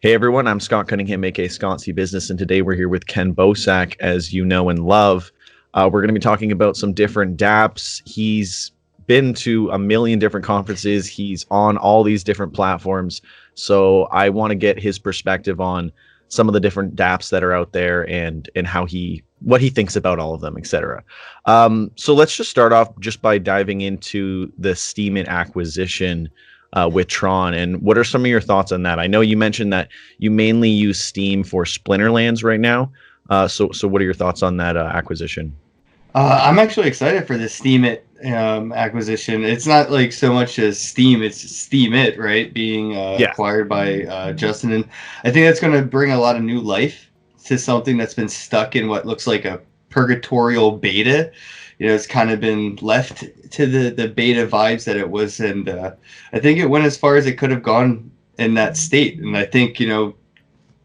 Hey everyone, I'm Scott Cunningham, aka Sconcy Business, and today we're here with Kenn Bosak, as you know and love. We're going to be talking about some different dapps. He's been to a million different conferences. He's on all these different platforms. So I want to get his perspective on some of the different dapps that are out there and how what he thinks about all of them, etc. So let's just start off just by diving into the Steemit acquisition with Tron. And what are some of your thoughts on that? I know you mentioned that you mainly use Steem for Splinterlands right now. So what are your thoughts on that acquisition? I'm actually excited for this Steemit acquisition. It's not like so much as Steem, it's Steemit, right? Being Yeah. acquired by Justin. And I think that's going to bring a lot of new life to something that's been stuck in what looks like a purgatorial beta. It's kind of been left to the beta vibes that it was. And I think it went as far as it could have gone in that state. And I think,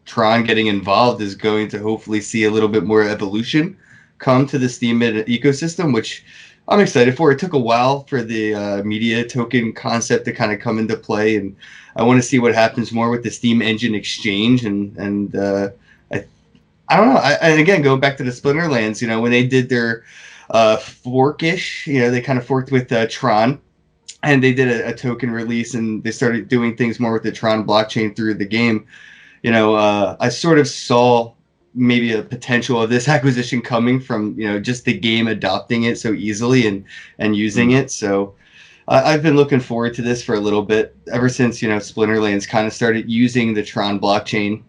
Tron getting involved is going to hopefully see a little bit more evolution come to the Steemit ecosystem, which I'm excited for. It took a while for the media token concept to kind of come into play, and I want to see what happens more with the Steem Engine exchange. And I don't know. And again, going back to the Splinterlands, when they did their forkish, they kind of forked with Tron, and they did a token release, and they started doing things more with the Tron blockchain through the game. I sort of saw maybe a potential of this acquisition coming from just the game adopting it so easily and using it. So I've been looking forward to this for a little bit, ever since Splinterlands kind of started using the Tron blockchain.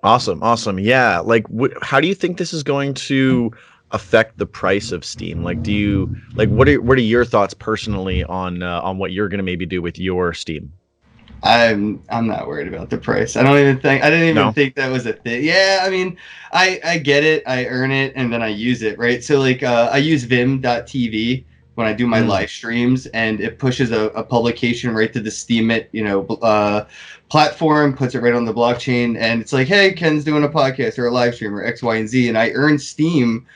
Awesome. Yeah. Like, how do you think this is going to affect the price of Steem? Like, what are your thoughts personally on what you're going to maybe do with your Steem? I'm not worried about the price. I didn't even No. think that was a thing. Yeah, I mean, I get it. I earn it and then I use it, right? So like I use Vim.tv when I do my live streams, and it pushes a publication right to the Steemit, platform, puts it right on the blockchain, and it's like, hey, Ken's doing a podcast or a live stream or X, Y, and Z, and I earn Steem,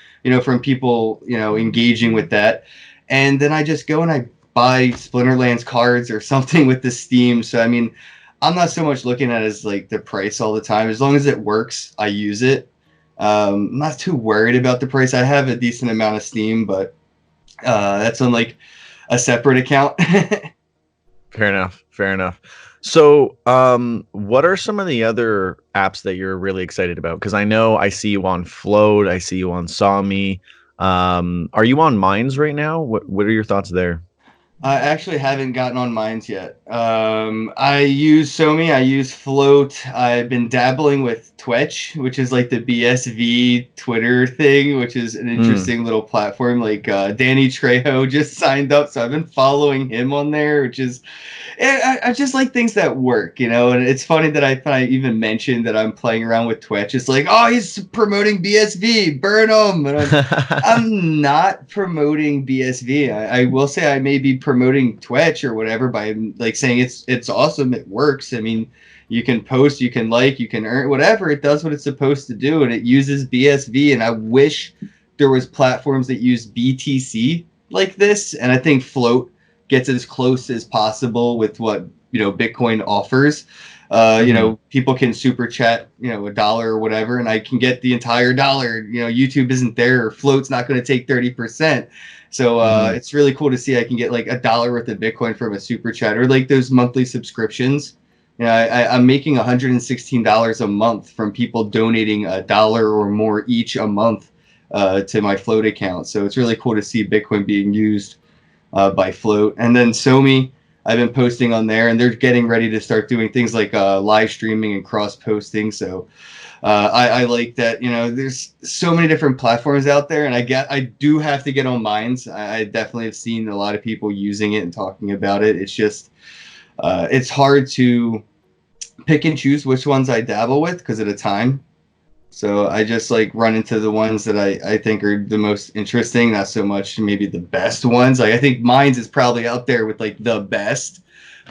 from people, engaging with that. And then I just go and I buy Splinterlands cards or something with the Steem. So I mean, I'm not so much looking at it as like the price all the time. As long as it works, I use it. I'm not too worried about the price. I have a decent amount of Steem, but that's on like a separate account. Fair enough. So, what are some of the other apps that you're really excited about? Because I know I see you on Flote, I see you on SoMee. Are you on Mines right now? What are your thoughts there? I actually haven't gotten on Mines yet. I use SoMee, I use Flote. I've been dabbling with Twitch, which is like the BSV Twitter thing, which is an interesting little platform. Like Danny Trejo just signed up, so I've been following him on there, which is I just like things that work, and it's funny that I even mentioned that I'm playing around with Twitch. It's like, oh, he's promoting BSV, burn him. And I'm not promoting BSV. I will say I may be promoting Twitch or whatever by like saying it's awesome, it works. I mean, you can post, you can like, you can earn, whatever. It does what it's supposed to do, and it uses BSV. And I wish there was platforms that use BTC like this. And I think Flote gets as close as possible with what Bitcoin offers. People can super chat $1 or whatever, and I can get the entire dollar. YouTube isn't there, or Flote's not going to take 30%. So it's really cool to see I can get like $1 worth of Bitcoin from a super chat, or like those monthly subscriptions. I'm making $116 a month from people donating $1 or more each a month to my Flote account. So it's really cool to see Bitcoin being used by Flote. And then SoMee, I've been posting on there, and they're getting ready to start doing things like live streaming and cross posting. So I like that. There's so many different platforms out there, and I do have to get on Mines. I definitely have seen a lot of people using it and talking about it. It's just it's hard to pick and choose which ones I dabble with because of the time. So I just like run into the ones that I think are the most interesting, not so much maybe the best ones. Like I think Mines is probably out there with like the best,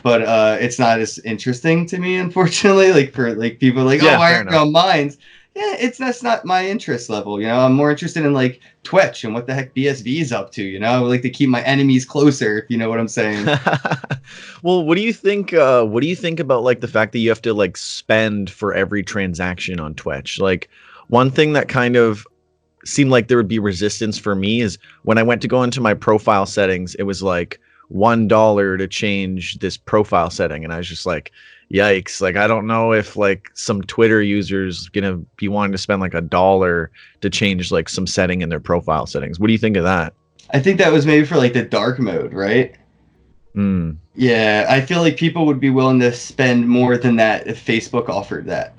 but it's not as interesting to me, unfortunately. Like for like people like, oh, why aren't you on Mines? yeah, that's not my interest level. I'm more interested in like Twitch and what the heck BSV is up to. I would like to keep my enemies closer, if you know what I'm saying. Well, what do you think? What do you think about like the fact that you have to like spend for every transaction on Twitch? Like, one thing that kind of seemed like there would be resistance for me is when I went to go into my profile settings, it was like $1 to change this profile setting, and I was just like, yikes! Like, I don't know if like some Twitter users gonna be wanting to spend like $1 to change like some setting in their profile settings. What do you think of that? I think that was maybe for like the dark mode, right? Mm, Yeah, I feel like people would be willing to spend more than that if Facebook offered that.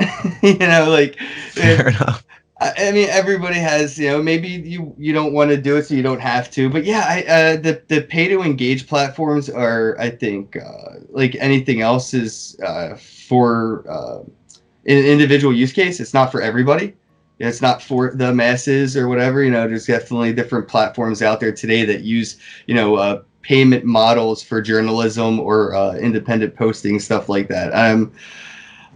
Like fair enough. I mean, everybody has, maybe you don't want to do it, so you don't have to. But yeah, the pay to engage platforms are, I think, like anything else, is for an individual use case. It's not for everybody. It's not for the masses or whatever. There's definitely different platforms out there today that use, payment models for journalism or independent posting, stuff like that.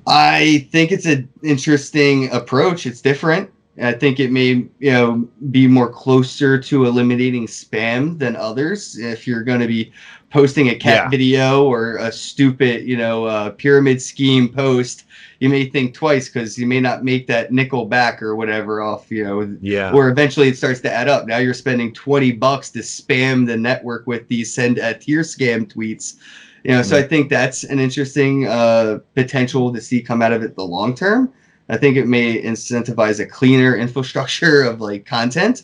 I think it's an interesting approach. It's different. I think it may, be more closer to eliminating spam than others. If you're going to be posting a cat Yeah. video or a stupid, pyramid scheme post, you may think twice because you may not make that nickel back or whatever off, Yeah. or eventually it starts to add up. Now you're spending $20 to spam the network with these send a tier scam tweets. So I think that's an interesting potential to see come out of it the long term. I think it may incentivize a cleaner infrastructure of like content.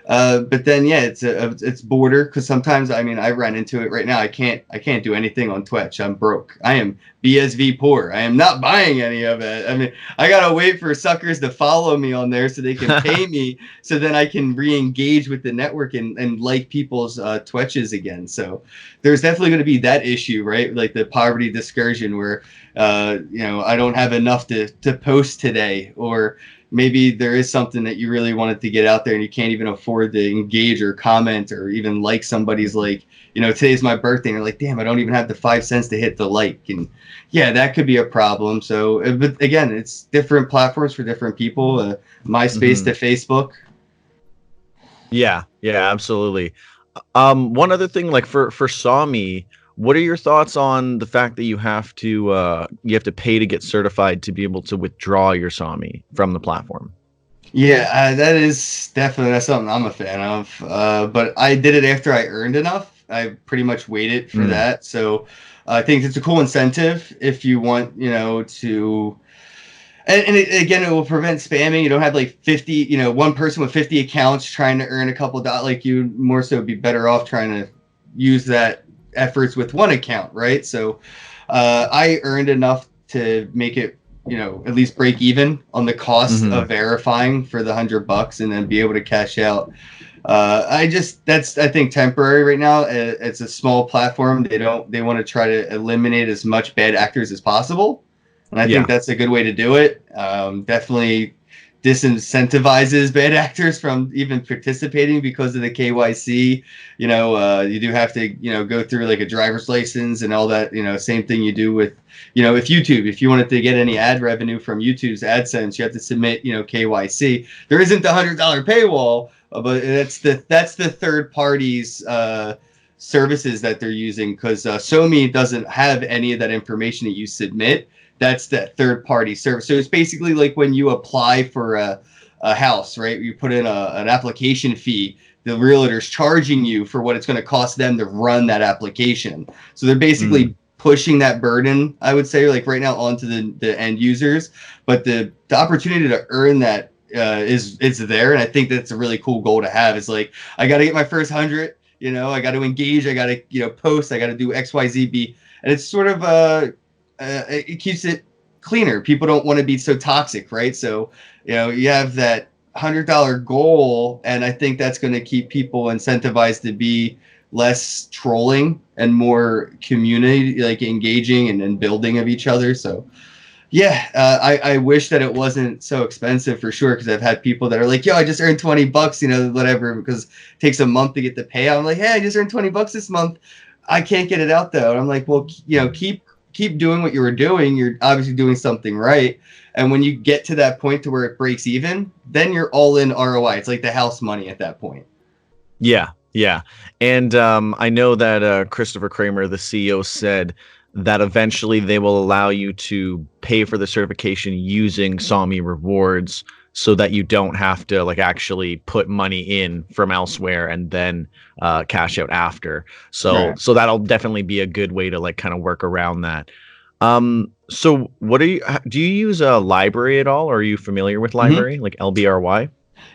But then, yeah, it's border, because sometimes, I mean, I run into it right now. I can't do anything on Twitch. I'm broke. I am BSV poor. I am not buying any of it. I mean, I gotta wait for suckers to follow me on there so they can pay me, so then I can re-engage with the network and like people's Twitches again. So there's definitely going to be that issue, right? Like the poverty discursion, where I don't have enough to post today, or maybe there is something that you really wanted to get out there and you can't even afford to engage or comment or even like somebody's, like, today's my birthday, and you're like, damn, I don't even have the 5 cents to hit the like. And yeah, that could be a problem. So, but again, it's different platforms for different people. MySpace to Facebook. Yeah, absolutely. One other thing, like for SoMee, what are your thoughts on the fact that you have to pay to get certified to be able to withdraw your SoMee from the platform? Yeah, that is definitely, that's something I'm a fan of. But I did it after I earned enough. I pretty much waited for that. So I think it's a cool incentive if you want, to. And again, it will prevent spamming. You don't have like 50, one person with 50 accounts trying to earn a couple dollars. Like, you more so be better off trying to use that efforts with one account, right? So I earned enough to make it, at least break even on the cost of verifying for the $100 and then be able to cash out. That's, I think, temporary right now. It's a small platform. They want to try to eliminate as much bad actors as possible. And I think that's a good way to do it. Definitely disincentivizes bad actors from even participating because of the KYC. You do have to, go through like a driver's license and all that, same thing you do with, if you wanted to get any ad revenue from YouTube's AdSense, you have to submit, KYC. There isn't the $100 paywall, but that's the third party's services that they're using, because SoMee doesn't have any of that information that you submit. That's that third party service. So it's basically like when you apply for a house, right? You put in an application fee. The realtor's charging you for what it's going to cost them to run that application. So they're basically pushing that burden, I would say, like right now, onto the end users. But the opportunity to earn that is there, and I think that's a really cool goal to have. It's like, I got to get my first 100. I got to engage. I got to post. I got to do X, Y, Z, B, and it's sort of it keeps it cleaner. People don't want to be so toxic, right? So, you have that $100 goal, and I think that's going to keep people incentivized to be less trolling and more community, like engaging and building of each other. So, yeah, I wish that it wasn't so expensive, for sure, because I've had people that are like, yo, I just earned $20, whatever, because it takes a month to get the payout. I'm like, hey, I just earned $20 this month. I can't get it out though. And I'm like, well, keep keep doing what you were doing, you're obviously doing something right. And when you get to that point to where it breaks even, then you're all in ROI. It's like the house money at that point. Yeah, yeah. And I know that Christopher Kramer, the CEO, said that eventually they will allow you to pay for the certification using SoMee rewards so that you don't have to like actually put money in from elsewhere and then cash out after. So Right. so that'll definitely be a good way to like kind of work around that. So what do you use a library at all? Or are you familiar with library like LBRY?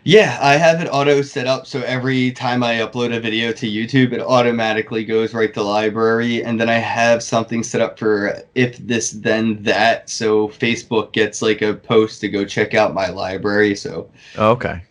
Yeah, I have it auto set up so every time I upload a video to YouTube, it automatically goes right to library. And then I have something set up for if this, then that. So Facebook gets like a post to go check out my library. So Okay.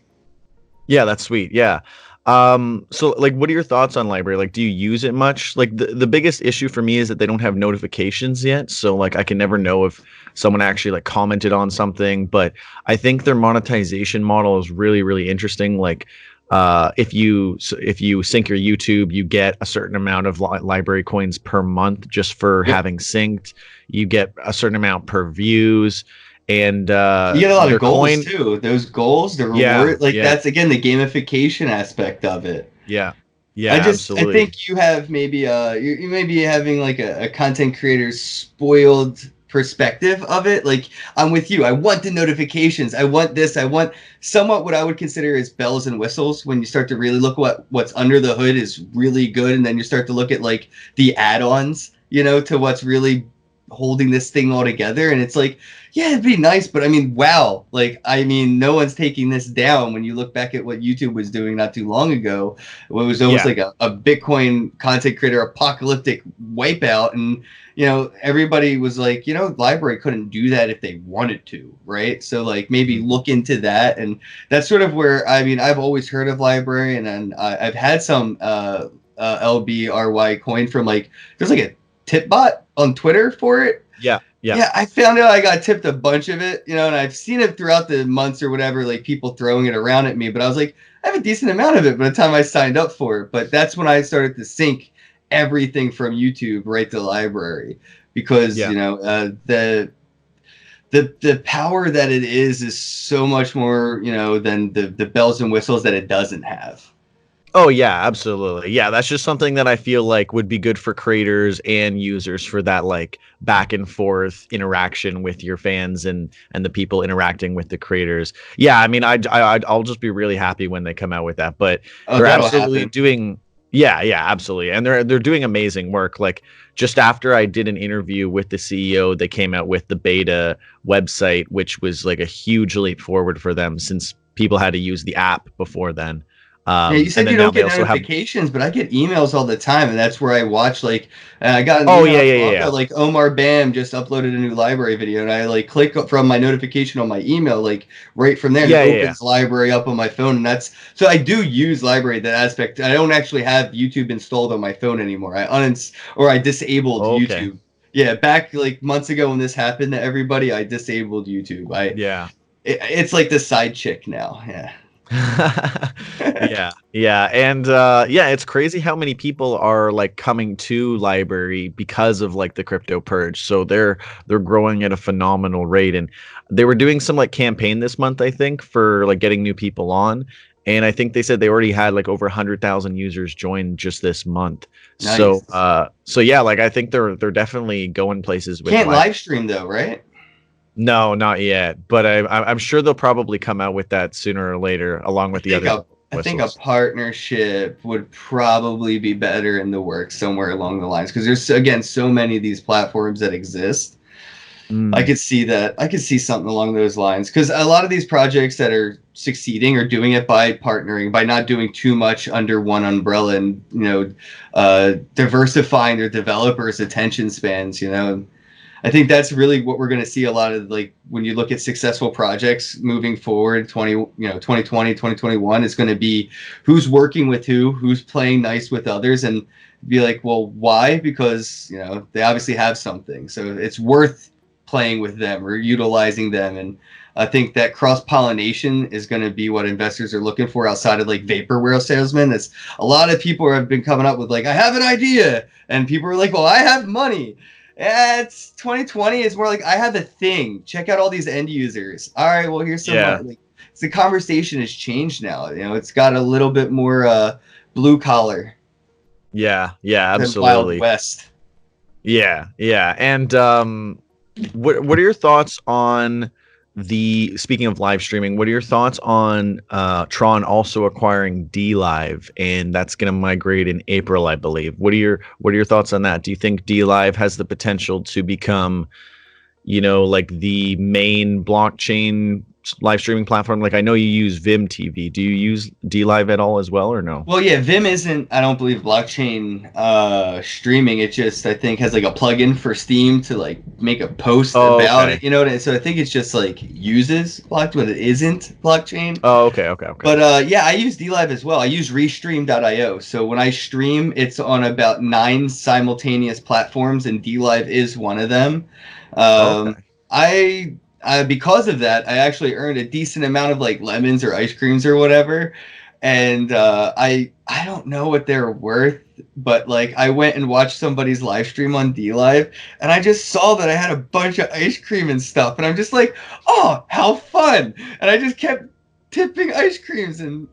Yeah, that's sweet. Yeah. So like what are your thoughts on library? Like do you use it much? Like the biggest issue for me is that they don't have notifications yet. So like I can never know if someone actually like commented on something, but I think their monetization model is really, really interesting. Like if you sync your YouTube, you get a certain amount of library coins per month just for yep. having synced. You get a certain amount per views and You get a lot of their goals coin. too. Those goals, the Yeah, reward, like yeah. that's again the gamification aspect of it. Yeah. Yeah, I absolutely. think you have maybe you may be having like a content creator's spoiled perspective of it. Like I'm with you. I want the notifications. I want this. I want somewhat what I would consider as bells and whistles. When you start to really look what's under the hood is really good, and then you start to look at like the add-ons, to what's really holding this thing all together. And it's like, yeah, it'd be nice, but I mean, wow. Like, I mean, no one's taking this down. When you look back at what YouTube was doing not too long ago, it was almost Yeah. like a Bitcoin content creator apocalyptic wipeout. And, everybody was like, library couldn't do that if they wanted to, right? So like maybe Mhm. look into that. And that's sort of where, I mean, I've always heard of library, and then I've had some LBRY coin from like, there's like a tip bot on Twitter for it. Yeah. Yeah. Yeah, I found out I got tipped a bunch of it, and I've seen it throughout the months or whatever, like people throwing it around at me. But I was like, I have a decent amount of it by the time I signed up for it. But that's when I started to sync everything from YouTube right to the library, because Yeah. the power that it is so much more, than the bells and whistles that it doesn't have. Oh yeah, absolutely. Yeah, that's just something that I feel like would be good for creators and users for that like back and forth interaction with your fans and the people interacting with the creators. Yeah, I mean, I'll just be really happy when they come out with that. But Oh, they're that'll absolutely happen. doing. Yeah, yeah, absolutely, and they're doing amazing work. Like just after I did an interview with the CEO, they came out with the beta website, which was like a huge leap forward for them since people had to use the app before then. Yeah, you And said you then now don't they get also have. notifications, but I get emails all the time, and that's where I watch. Like, I got an Oh email yeah, not yeah, too yeah, long ago, yeah. like Omar Bam just uploaded a new library video, and I like click from my notification on my email, like right from there, and it Yeah, yeah, yeah. opens library up on my phone, and that's so I do use library that aspect. I don't actually have YouTube installed on my phone anymore. I disabled Okay. YouTube. Yeah, back like months ago when this happened to everybody, I disabled YouTube. Yeah. It's like the side chick now. Yeah. Yeah. Yeah. And yeah, it's crazy how many people are like coming to library because of like the crypto purge. So they're growing at a phenomenal rate. And they were doing some like campaign this month, I think, for like getting new people on. And I think they said they already had like over 100,000 users join just this month. So Nice. so yeah, like I think they're definitely going places with Can't live. live stream though, right? No, not yet, but I'm sure they'll probably come out with that sooner or later, along I with the think other a I think a whistles. partnership would probably be better in the works somewhere along the lines, because there's again so many of these platforms that exist. I Mm, could see that. I could see something along those lines, because a lot of these projects that are succeeding are doing it by partnering, by not doing too much under one umbrella, and diversifying their developers' attention spans. I think that's really what we're going to see a lot of, like when you look at successful projects moving forward 2020, 2021 is going to be who's working with who's playing nice with others, and be like, well, why? Because they obviously have something, so it's worth playing with them or utilizing them. And I think that cross-pollination is going to be what investors are looking for outside of like vaporware salesmen. It's a lot of people have been coming up with like, I have an idea, and people are like, well, I have money. Yeah, it's 2020. It's more like I have a thing. Check out all these end users. All right, well here's some Yeah. like the conversation has changed now. You know, it's got a little bit more blue collar Yeah. Yeah. than Wild Absolutely. West. Yeah. Yeah. And what are your thoughts on the speaking of live streaming, what are your thoughts on Tron also acquiring D Live, and that's going to migrate in April, I believe. What are your thoughts on that? Do you think D Live has the potential to become, like the main blockchain live streaming platform? Like I know you use Vim TV. Do you use D Live at all as well, or no? Well, yeah, Vim isn't, I don't believe, blockchain streaming. It just, I think, has like a plugin for Steem to like make a post Oh, about okay. it. You know what I mean? So I think it's just like uses blockchain, but it isn't blockchain. Oh, okay, okay, okay. But yeah, I use DLive as well. I use Restream.io. So when I stream, it's on about 9 simultaneous platforms, and DLive is one of them. Um, Okay. I because of that, I actually earned a decent amount of like lemons or ice creams or whatever. And I don't know what they're worth, but like I went and watched somebody's live stream on DLive, and I just saw that I had a bunch of ice cream and stuff, and I'm just like, oh, how fun! And I just kept tipping ice creams, and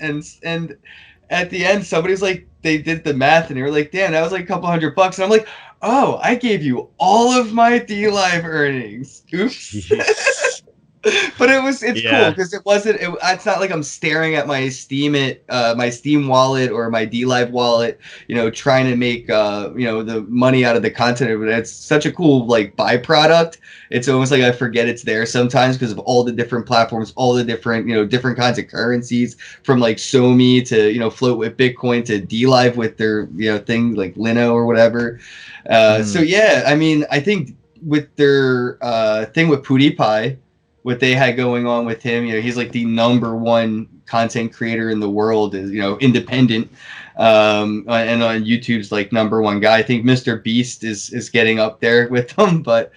at the end somebody's like, they did the math and they were like, damn, that was like a couple $100, and I'm like, oh, I gave you all of my DLive earnings. Oops. Jeez. But it's cool Yeah. because it's not like I'm staring at my Steemit, my Steem wallet or my DLive wallet, trying to make the money out of the content. But it's such a cool like byproduct. It's almost like I forget it's there sometimes because of all the different platforms, all the different different kinds of currencies, from like SoMee to Flote with Bitcoin to DLive with their thing like Lino or whatever. So Mhm. yeah, I mean, I think with their thing with PewDiePie, what they had going on with him, he's like the #1 content creator in the world, is independent, and on YouTube's like #1 guy. I think Mr. Beast is getting up there with them, but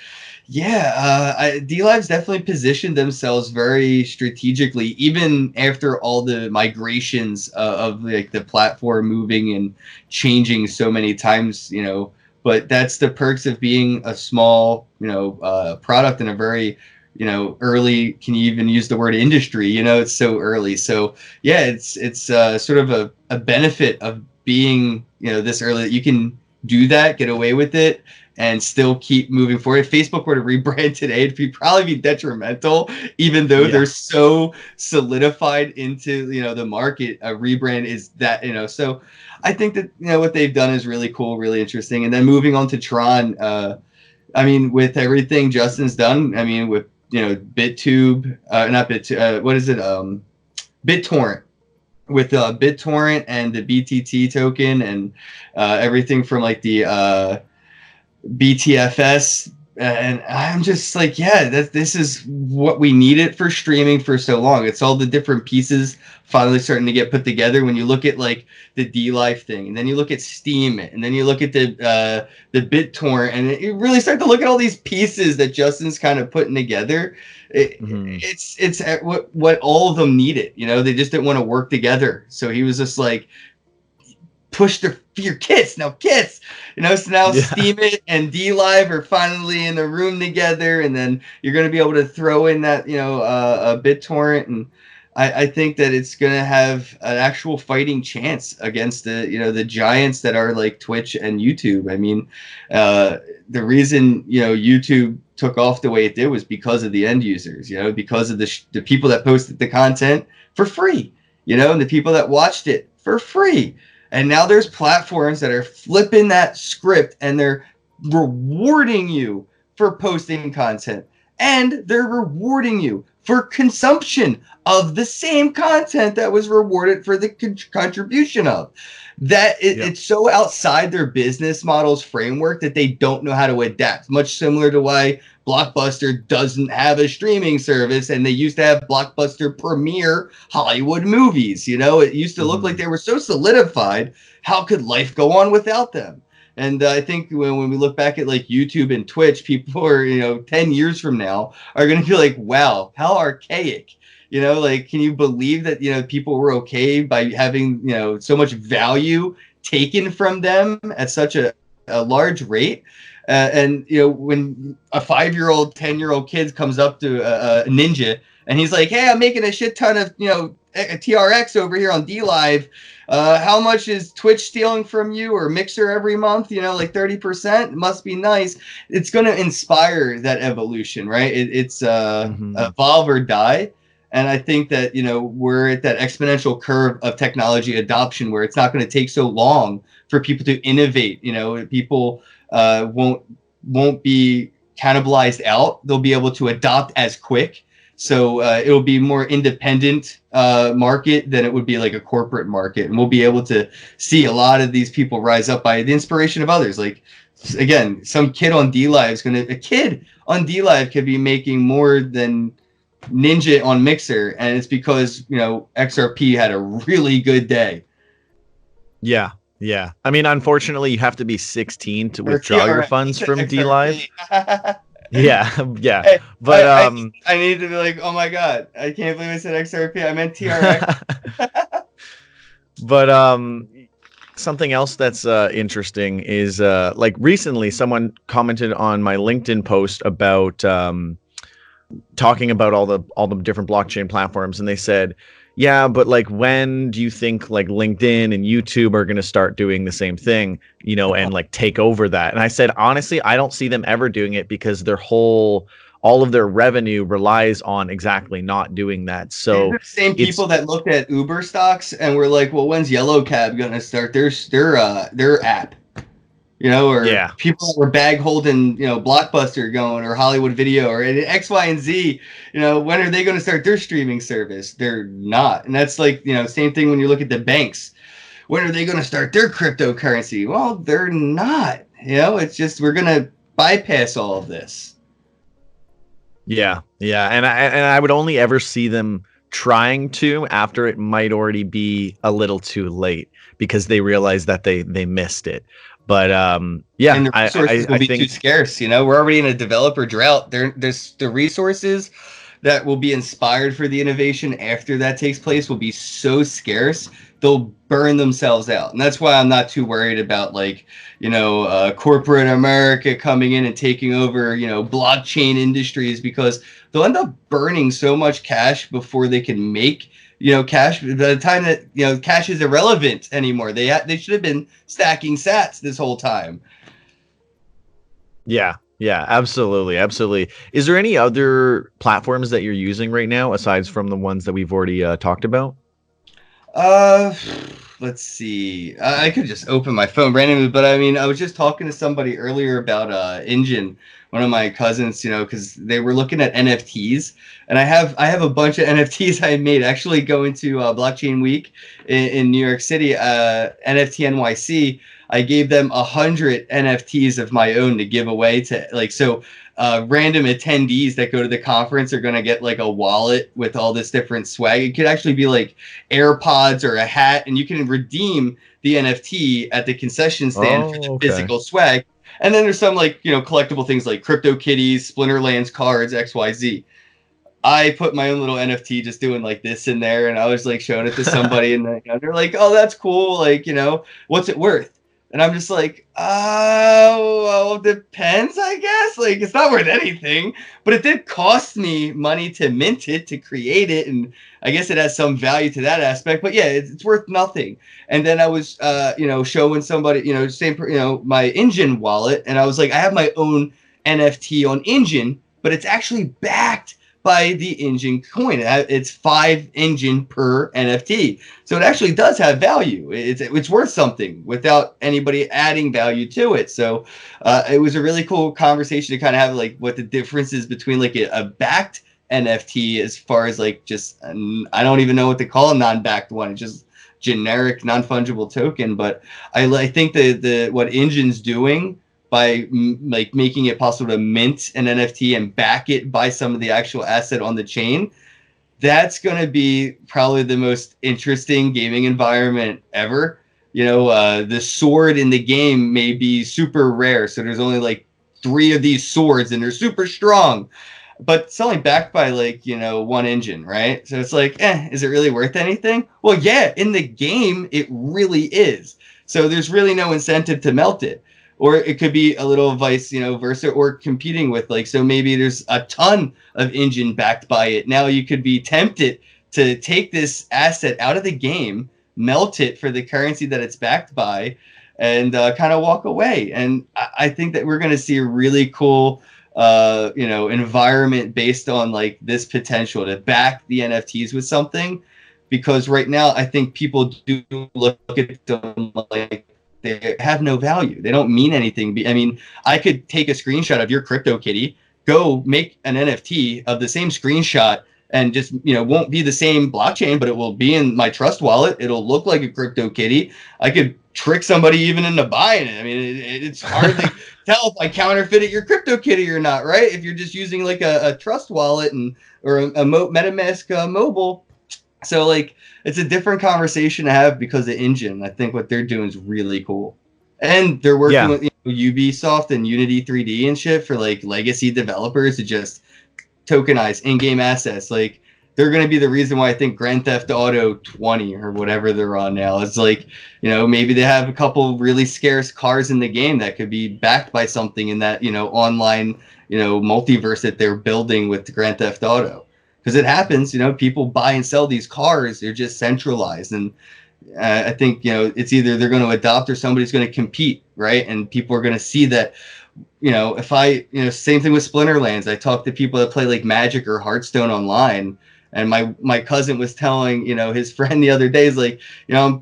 yeah, DLive's definitely positioned themselves very strategically, even after all the migrations of like the platform moving and changing so many times. But that's the perks of being a small, product in a very, early. Can you even use the word industry? It's so early. So yeah, it's sort of a benefit of being, this early, that you can do that, get away with it, and still keep moving forward. If Facebook were to rebrand today, it'd probably be detrimental, even though Yeah. they're so solidified into the market. A rebrand is that so. I think that what they've done is really cool, really interesting. And then moving on to Tron, I mean, with everything Justin's done, I mean, with BitTube, not BitTube, what is it? BitTorrent, with BitTorrent and the BTT token, and everything from like the BTFS, and I'm just like, yeah, this is what we needed for streaming for so long. It's all the different pieces finally starting to get put together. When you look at like the DLive thing, and then you look at Steem, and then you look at the BitTorrent, and you really start to look at all these pieces that Justin's kind of putting together. Mhm. It's what all of them needed. They just didn't want to work together, so he was just like, push your kits now, so now Yeah. Steemit and DLive are finally in the room together, and then you're going to be able to throw in that a BitTorrent, and I think that it's going to have an actual fighting chance against the giants that are like Twitch and YouTube. I mean, the reason YouTube took off the way it did was because of the end users, because of the people that posted the content for free, and the people that watched it for free. And now there's platforms that are flipping that script, and they're rewarding you for posting content, and they're rewarding you for consumption of the same content that was rewarded for the contribution of. Yeah. It's so outside their business model's framework that they don't know how to adapt. Much similar to why Blockbuster doesn't have a streaming service, and they used to have Blockbuster premiere Hollywood movies. It used to look like Mhm. they were so solidified. How could life go on without them? And I think when we look back at like YouTube and Twitch, people are 10 years from now are going to be like, wow, how archaic. Like, can you believe that people were okay by having so much value taken from them at such a large rate? And you know, when a 5-year-old, 10-year-old kid comes up to a ninja and he's like, "Hey, I'm making a shit ton of a TRX over here on D Live. How much is Twitch stealing from you or Mixer every month? Like 30%. Must be nice." It's going to inspire that evolution, right? It's evolve or die. And I think that we're at that exponential curve of technology adoption where it's not going to take so long for people to innovate. People won't be cannibalized out. They'll be able to adopt as quick. So it'll be more independent market than it would be like a corporate market. And we'll be able to see a lot of these people rise up by the inspiration of others. Like, again, some kid on D Live a kid on D Live could be making more than Ninja on Mixer. And it's because, XRP had a really good day. Yeah. Yeah. I mean, unfortunately, you have to be 16 to withdraw your funds from D Live. Yeah, yeah. Hey, but I need to be like, oh my god, I can't believe I said XRP. I meant TRX. But something else that's interesting is like recently someone commented on my LinkedIn post about talking about all the different blockchain platforms, and they said, yeah, but like, when do you think like LinkedIn and YouTube are going to start doing the same thing, and like take over that? And I said, honestly, I don't see them ever doing it because all of their revenue relies on exactly not doing that. So the same people that looked at Uber stocks and were like, well, when's Yellow Cab going to start their app? Or people that were bag holding, Blockbuster going, or Hollywood Video, or X, Y, and Z, when are they going to start their streaming service? They're not. And that's like, same thing when you look at the banks. When are they going to start their cryptocurrency? Well, they're not. It's just, we're going to bypass all of this. Yeah. Yeah. And I would only ever see them trying to after it might already be a little too late because they realize that they missed it. But yeah, and the resources will be too scarce. We're already in a developer drought. There's the resources that will be inspired for the innovation after that takes place will be so scarce they'll burn themselves out. And that's why I'm not too worried about like corporate America coming in and taking over blockchain industries, because they'll end up burning so much cash before they can make cash. By the time that cash is irrelevant anymore, they should have been stacking sats this whole time. Yeah, absolutely. Is there any other platforms that you're using right now aside from the ones that we've already talked about? Let's see. I could just open my phone randomly, but I mean, I was just talking to somebody earlier about Engine, one of my cousins, because they were looking at NFTs, and I have a bunch of NFTs I made. Actually, going to Blockchain Week in New York City, NFT NYC, I gave them 100 NFTs of my own to give away to random attendees that go to the conference are going to get like a wallet with all this different swag. It could actually be like AirPods or a hat, and you can redeem the NFT at the concession stand for the physical swag. And then there's some collectible things like Crypto Kitties, Splinterlands cards, XYZ. I put my own little NFT just doing like this in there, and I was like showing it to somebody, and they're like, "Oh, that's cool. What's it worth?" And I'm just like, "Oh, well, depends, I guess. Like, it's not worth anything, but it did cost me money to mint it, to create it, and I guess it has some value to that aspect. But yeah, it's worth nothing." And then I was, showing somebody, my Engine wallet, and I was like, I have my own NFT on Engine, but it's actually backed by the Engine coin. It's 5 Engine per NFT. So it actually does have value. It's worth something without anybody adding value to it. So it was a really cool conversation to kind of have like what the difference is between like a backed NFT as far as like just, I don't even know what to call a non-backed one. It's just generic non-fungible token. But I think the what Engine's doing by making it possible to mint an NFT and back it by some of the actual asset on the chain, that's going to be probably the most interesting gaming environment ever. The sword in the game may be super rare, so there's only like 3 of these swords and they're super strong, but it's only backed by one engine, right? So it's like, is it really worth anything? Well, yeah, in the game it really is. So there's really no incentive to melt it. or it could be a little vice versa, or competing with, like, so maybe there's a ton of engine backed by it. Now you could be tempted to take this asset out of the game, melt it for the currency that it's backed by, and kind of walk away. And I think that we're going to see a really cool environment based on like this potential to back the NFTs with something, because right now I think people do look at them like they have no value. They don't mean anything. I mean, I could take a screenshot of your CryptoKitty, go make an NFT of the same screenshot, and just, won't be the same blockchain, but it will be in my trust wallet. It'll look like a CryptoKitty. I could trick somebody even into buying it. I mean, it's hard to tell if I counterfeited your CryptoKitty or not, right? If you're just using like a trust wallet or a MetaMask mobile. So like, it's a different conversation to have because the engine, I think what they're doing is really cool. And they're working with Ubisoft and Unity 3D and shit for like legacy developers to just tokenize in-game assets. Like, they're going to be the reason why I think Grand Theft Auto 20 or whatever they're on now. It's like, maybe they have a couple really scarce cars in the game that could be backed by something in that, online, multiverse that they're building with Grand Theft Auto. Because it happens, people buy and sell these cars. They're just centralized. And I think, it's either they're going to adopt or somebody's going to compete, right? And people are going to see that, if I, same thing with Splinterlands. I talk to people that play like Magic or Hearthstone online. And my cousin was telling, his friend the other day, is like,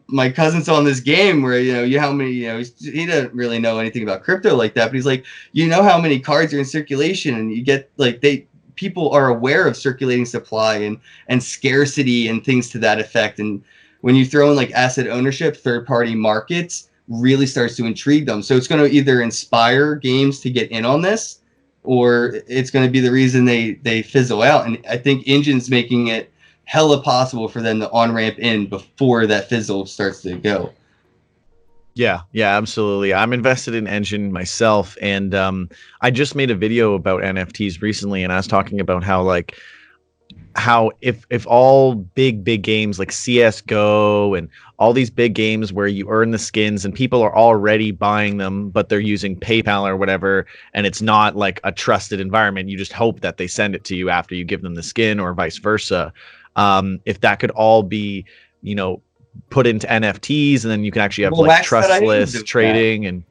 my cousin's on this game where, how many, he doesn't really know anything about crypto like that. But he's like, how many cards are in circulation, and you get like people are aware of circulating supply and scarcity and things to that effect. And when you throw in like asset ownership, third-party markets really starts to intrigue them. So it's going to either inspire games to get in on this, or it's going to be the reason they fizzle out. And I think Engine's making it hella possible for them to on-ramp in before that fizzle starts to go. Yeah, absolutely. I'm invested in Engine myself, and I just made a video about NFTs recently, and I was talking about how if all big games like CS:GO and all these big games where you earn the skins and people are already buying them, but they're using PayPal or whatever, and it's not like a trusted environment, you just hope that they send it to you after you give them the skin or vice versa. If that could all be, put into NFTs, and then you can actually have like trustless trading and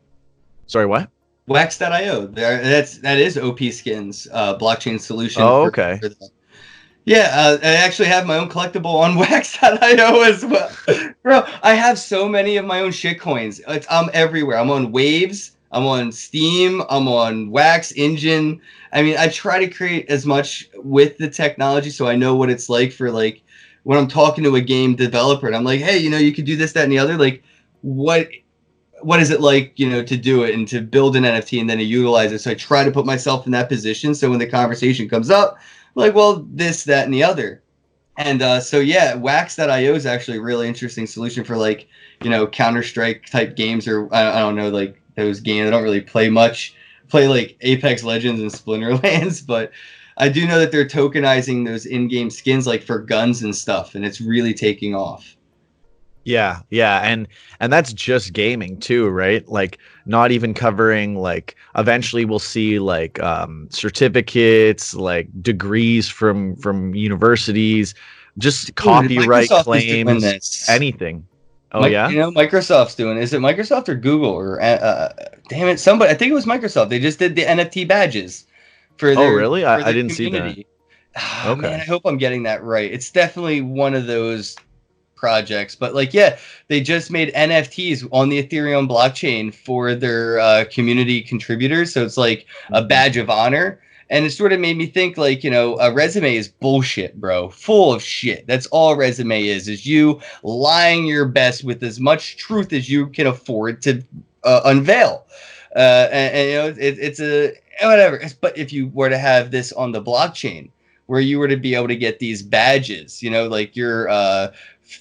sorry, what? Wax.io. That is OP Skins blockchain solution. Oh, okay. For that. Yeah, I actually have my own collectible on Wax.io as well. Bro, I have so many of my own shit coins. I'm everywhere. I'm on Waves. I'm on Steem. I'm on Wax, Engine. I mean, I try to create as much with the technology so I know what it's like for like when I'm talking to a game developer and I'm like, hey, you could do this, that, and the other. Like, what is it like, to do it and to build an NFT and then to utilize it? So I try to put myself in that position. So when the conversation comes up, like, well, this, that, and the other. And so, yeah, Wax.io is actually a really interesting solution for like, Counter-Strike type games, or I don't know, like those games. I don't really play much. Play like Apex Legends and Splinterlands, but I do know that they're tokenizing those in-game skins like for guns and stuff, and it's really taking off. Yeah, and that's just gaming too, right? Like, not even covering like eventually we'll see like certificates, like degrees from universities, just copyright claims, anything. Oh yeah, Microsoft's doing. Is it Microsoft or Google or damn it, somebody? I think it was Microsoft. They just did the NFT badges for their. Oh really? I didn't community. see that. Okay, man, I hope I'm getting that right. It's definitely one of those projects, but like, yeah, they just made NFTs on the Ethereum blockchain for their community contributors. So it's like a badge of honor. And it sort of made me think like, a resume is bullshit, bro. Full of shit. That's all a resume is you lying your best with as much truth as you can afford to unveil. It's a whatever. But if you were to have this on the blockchain, where you were to be able to get these badges, like your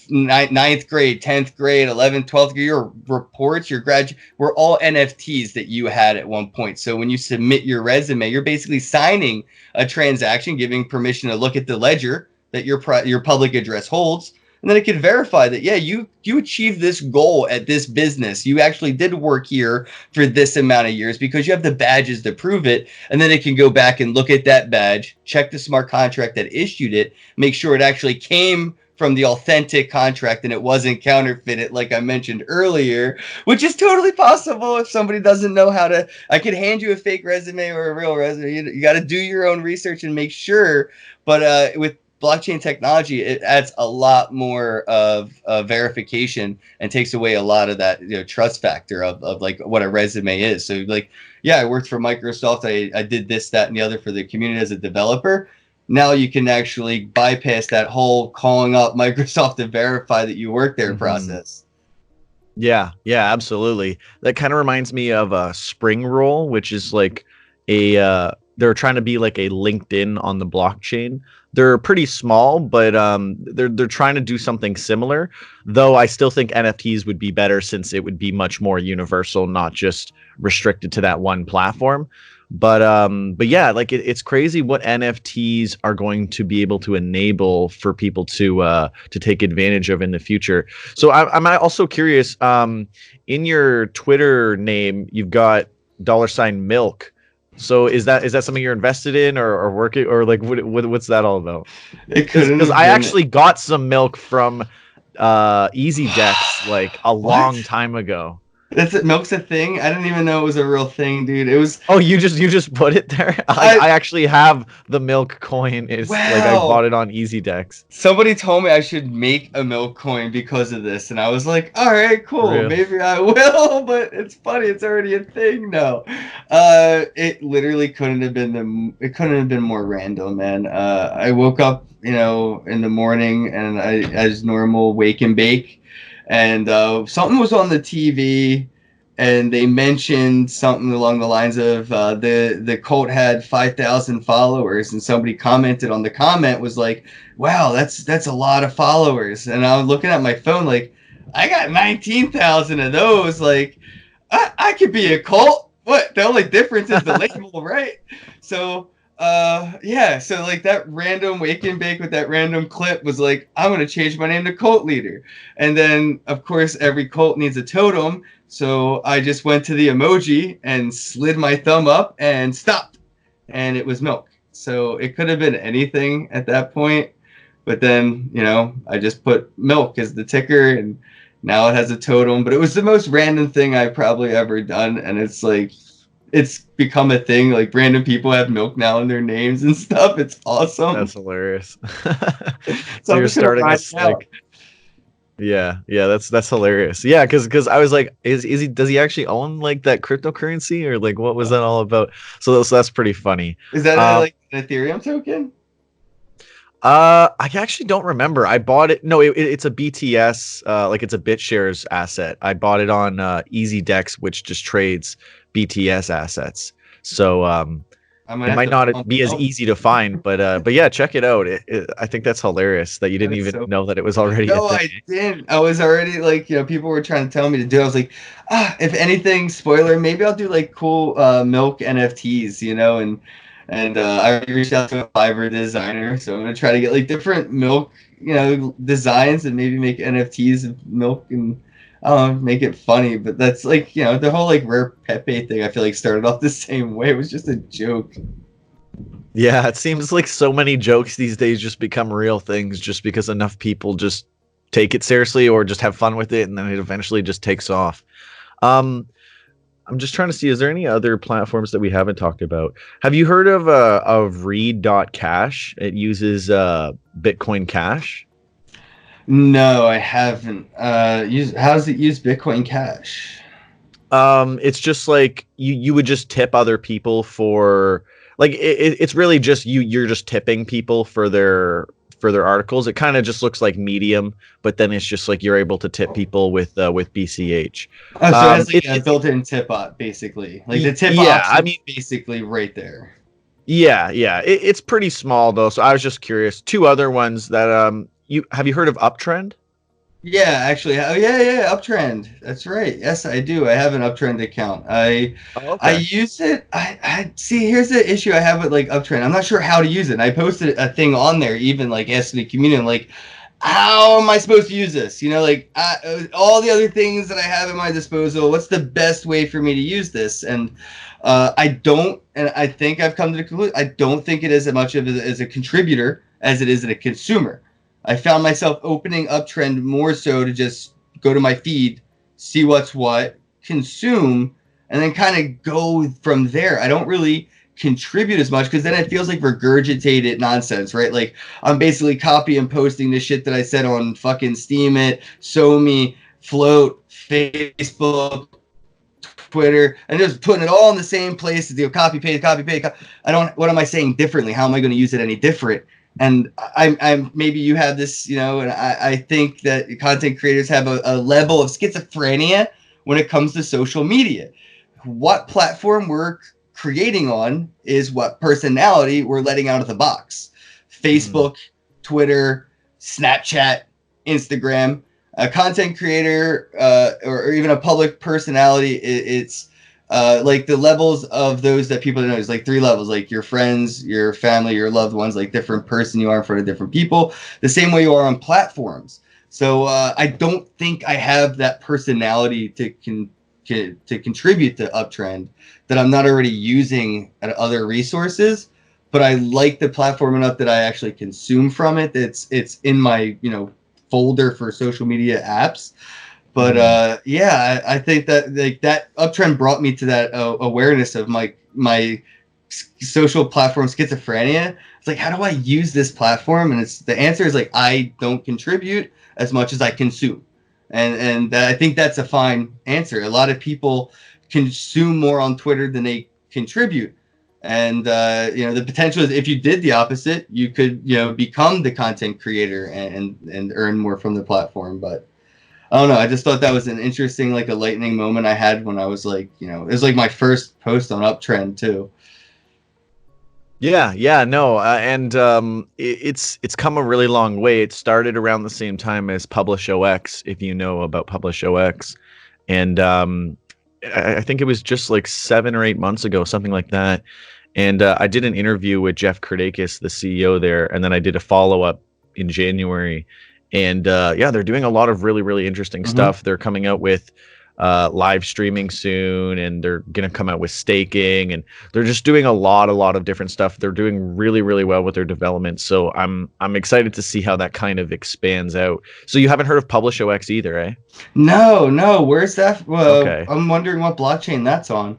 9th grade, 10th grade, 11th, 12th grade, your reports, your graduate, were all NFTs that you had at one point. So when you submit your resume, you're basically signing a transaction, giving permission to look at the ledger that your public address holds. and then it could verify that, yeah, you achieved this goal at this business. You actually did work here for this amount of years because you have the badges to prove it. And then it can go back and look at that badge, check the smart contract that issued it, make sure it actually came from the authentic contract and it wasn't counterfeited, like I mentioned earlier, which is totally possible if somebody doesn't know how to. I could hand you a fake resume or a real resume. You got to do your own research and make sure. But with blockchain technology, it adds a lot more of verification and takes away a lot of that, trust factor of like what a resume is. So like, yeah, I worked for Microsoft. I did this, that, and the other for the community as a developer. Now you can actually bypass that whole calling up Microsoft to verify that you work there process. Yeah, absolutely. That kind of reminds me of a Spring Roll, which is like a they're trying to be like a LinkedIn on the blockchain. They're pretty small, but they're trying to do something similar. Though I still think NFTs would be better since it would be much more universal, not just restricted to that one platform. But yeah, like it's crazy what NFTs are going to be able to enable for people to take advantage of in the future. So I'm also curious. In your Twitter name, you've got $milk. So is that something you're invested in or working, or like what's that all about? Because I actually got some milk from EasyDex like a long time ago. Milk's a thing? I didn't even know it was a real thing, dude. It was. Oh, you just put it there? I actually have the milk coin. It's like I bought it on EasyDex. Somebody told me I should make a milk coin because of this, and I was like, all right, cool, maybe I will. But it's funny, it's already a thing now. It literally couldn't have been more random, man. I woke up, in the morning, and I, as normal, wake and bake. And something was on the TV, and they mentioned something along the lines of the cult had 5,000 followers, and somebody commented on the comment was like, "Wow, that's a lot of followers." And I was looking at my phone like, I got 19,000 of those. Like, I could be a cult. What? The only difference is the label, right? So. Yeah, so like that random wake and bake with that random clip was like, I'm going to change my name to Cult Leader. And then, of course, every cult needs a totem. So I just went to the emoji and slid my thumb up and stopped. And it was milk. So it could have been anything at that point. But then, I just put milk as the ticker, and now it has a totem. But it was the most random thing I've probably ever done. And it's like, it's become a thing. Like random people have milk now in their names and stuff. It's awesome. That's hilarious. So you're starting this like, yeah, that's hilarious. Yeah, because I was like, does he actually own like that cryptocurrency, or like what was that all about? So that's pretty funny. Is that like an Ethereum token? I actually don't remember. I bought it. No, it's a BTS. Like it's a BitShares asset. I bought it on EasyDex, which just trades BTS assets. So it might not be as easy to find, but yeah, check it out. I think that's hilarious that you didn't even know that it was already. No, I didn't. I was already like, people were trying to tell me to do it. I was like, if anything, spoiler, maybe I'll do like cool milk NFTs, and I reached out to a Fiverr designer, so I'm gonna try to get like different milk, designs, and maybe make NFTs of milk and make it funny. But that's like, the whole like rare Pepe thing, I feel like started off the same way. It was just a joke. Yeah, it seems like so many jokes these days just become real things just because enough people just take it seriously or just have fun with it, and then it eventually just takes off. I'm just trying to see, is there any other platforms that we haven't talked about? Have you heard of Read.cash? It uses Bitcoin Cash. No, I haven't. How does it use Bitcoin Cash? It's just like you would just tip other people for like it's really just you're just tipping people for their articles. It kind of just looks like Medium, but then it's just like you're able to tip people with BCH. Oh, so it has like a built-in tip bot, basically. Like the tip option, basically right there. Yeah. It's pretty small though, so I was just curious. Two other ones that have you heard of Uptrend? Yeah, actually. Oh, yeah, Uptrend. That's right. Yes, I do. I have an Uptrend account. I use it. I see. Here's the issue I have with like Uptrend. I'm not sure how to use it. And I posted a thing on there, even like asking the community, like, how am I supposed to use this? You know, like all the other things that I have at my disposal, what's the best way for me to use this? And I don't, and I think I've come to the conclusion, I don't think it is as much of as a contributor as it is a consumer. I found myself opening Uptrend more so to just go to my feed, see what's what, consume, and then kind of go from there. I don't really contribute as much because then it feels like regurgitated nonsense, right? Like I'm basically copy and posting the shit that I said on fucking Steemit, SoMee, Flote, Facebook, Twitter, and just putting it all in the same place. Copy paste, copy paste. I don't. What am I saying differently? How am I going to use it any different? And I'm maybe you have this, you know, and I think that content creators have a level of schizophrenia when it comes to social media. What platform we're creating on is what personality we're letting out of the box. Facebook, Twitter, Snapchat, Instagram. A content creator or even a public personality, it's like the levels of those that people know is like 3 levels, like your friends, your family, your loved ones, like different person you are in front of different people, the same way you are on platforms. So I don't think I have that personality to contribute to Uptrend that I'm not already using at other resources, but I like the platform enough that I actually consume from it. It's in my, you know, folder for social media apps. But yeah, I think that like that Uptrend brought me to that awareness of my social platform schizophrenia. It's like, how do I use this platform? And the answer is like, I don't contribute as much as I consume. And I think that's a fine answer. A lot of people consume more on Twitter than they contribute. And you know, the potential is if you did the opposite, you could, you know, become the content creator and earn more from the platform. But I don't know. I just thought that was an interesting, like a lightning moment I had when I was like, you know, it was like my first post on Uptrend too. Yeah, no, and it's come a really long way. It started around the same time as PublishOX, if you know about PublishOX, and I think it was just like 7 or 8 months ago, something like that. And I did an interview with Jeff Kurdakis, the CEO there, and then I did a follow up in January. And yeah, they're doing a lot of really, really interesting stuff. They're coming out with live streaming soon, and they're going to come out with staking, and they're just doing a lot of different stuff. They're doing really, really well with their development. So I'm excited to see how that kind of expands out. So you haven't heard of PublishOX either, eh? No. Where's that? Okay. I'm wondering what blockchain that's on.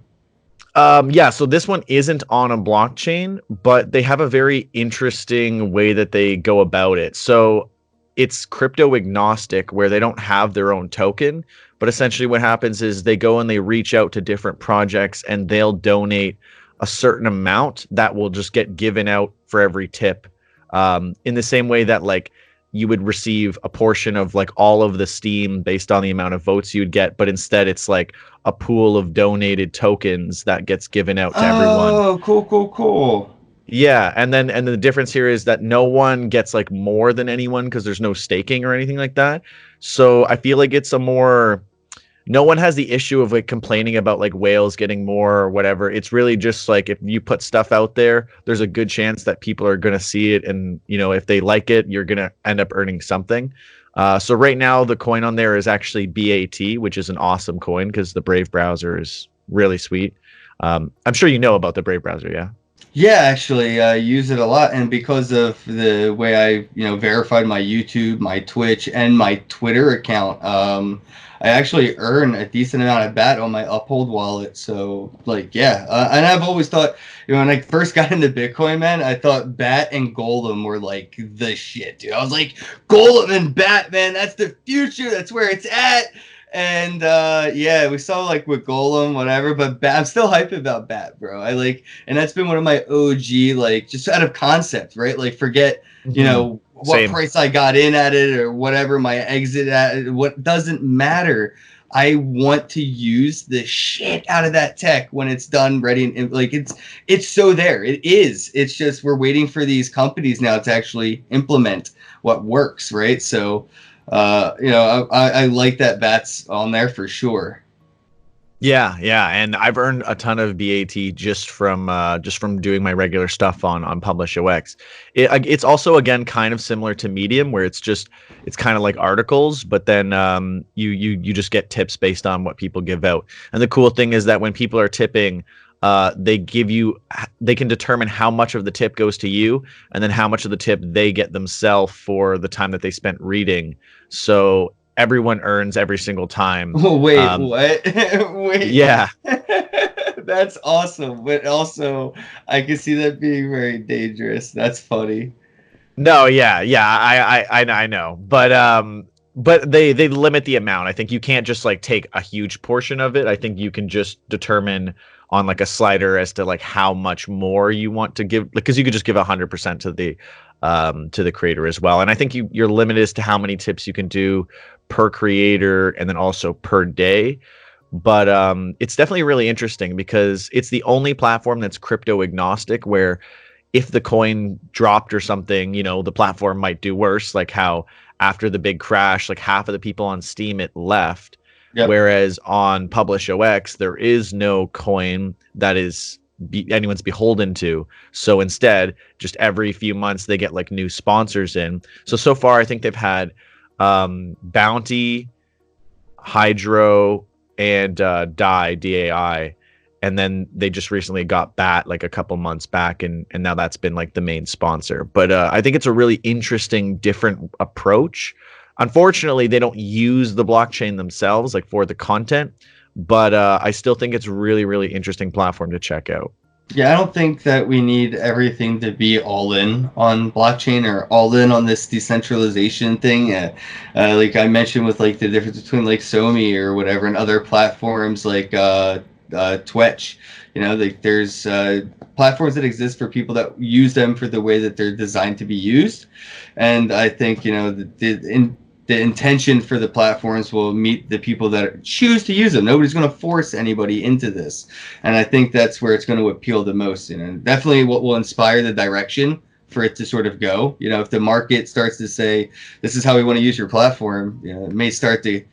Yeah, so this one isn't on a blockchain, but they have a very interesting way that they go about it. So it's crypto agnostic, where they don't have their own token, but essentially what happens is they go and they reach out to different projects, and they'll donate a certain amount that will just get given out for every tip. In the same way that like you would receive a portion of like all of the Steem based on the amount of votes you'd get, but instead it's like a pool of donated tokens that gets given out to everyone. Oh, cool. Yeah, and the difference here is that no one gets like more than anyone because there's no staking or anything like that. So I feel like it's a more, no one has the issue of like complaining about like whales getting more or whatever. It's really just like if you put stuff out there, there's a good chance that people are going to see it, and you know, if they like it, you're going to end up earning something. So right now the coin on there is actually BAT, which is an awesome coin because the Brave browser is really sweet. I'm sure you know about the Brave browser, yeah? Yeah, actually, I use it a lot, and because of the way I, you know, verified my YouTube, my Twitch, and my Twitter account, I actually earn a decent amount of BAT on my Uphold wallet. So, like, yeah, and I've always thought, you know, when I first got into Bitcoin, man, I thought BAT and Golem were like the shit, dude. I was like, Golem and BAT, man, that's the future. That's where it's at. And yeah, we saw like with Golem, whatever, but I'm still hyped about BAT, bro. I like, and that's been one of my OG, like, just out of concept, right? Like, forget, you know, what Same. price I got in at it or whatever, my exit at it, what doesn't matter. I want to use the shit out of that tech when it's done, ready, and like it's so there. It is. It's just we're waiting for these companies now to actually implement what works, right? So. You know, I like that BAT's on there for sure. Yeah, and I've earned a ton of BAT just from doing my regular stuff on PublishOX. It's also again kind of similar to Medium, where it's kind of like articles, but then you just get tips based on what people give out. And the cool thing is that when people are tipping, they can determine how much of the tip goes to you, and then how much of the tip they get themselves for the time that they spent reading. So everyone earns every single time. Oh, wait, what? Wait. Yeah. That's awesome. But also, I can see that being very dangerous. That's funny. No, yeah, I know, but they limit the amount. I think you can't just like take a huge portion of it. I think you can just determine on like a slider as to like how much more you want to give, because you could just give 100% to the creator as well. And I think you're limited as to how many tips you can do per creator and then also per day. But it's definitely really interesting because it's the only platform that's crypto agnostic, where if the coin dropped or something, the platform might do worse, like how after the big crash, like half of the people on Steemit left. Yep. Whereas on PublishOX, there is no coin that is anyone's beholden to. So instead, just every few months, they get like new sponsors in. So far, I think they've had Bounty, Hydro, and DAI, and then they just recently got BAT like a couple months back, and now that's been like the main sponsor. But I think it's a really interesting, different approach. Unfortunately, they don't use the blockchain themselves like for the content, but I still think it's really, really interesting platform to check out. Yeah, I don't think that we need everything to be all in on blockchain or all in on this decentralization thing. Like I mentioned with like the difference between like SoMee or whatever and other platforms like Twitch. Like there's platforms that exist for people that use them for the way that they're designed to be used. And I think, the intention for the platforms will meet the people that choose to use them. Nobody's going to force anybody into this. And I think that's where it's going to appeal the most. Definitely what will inspire the direction for it to sort of go. If the market starts to say, this is how we want to use your platform, it may start to,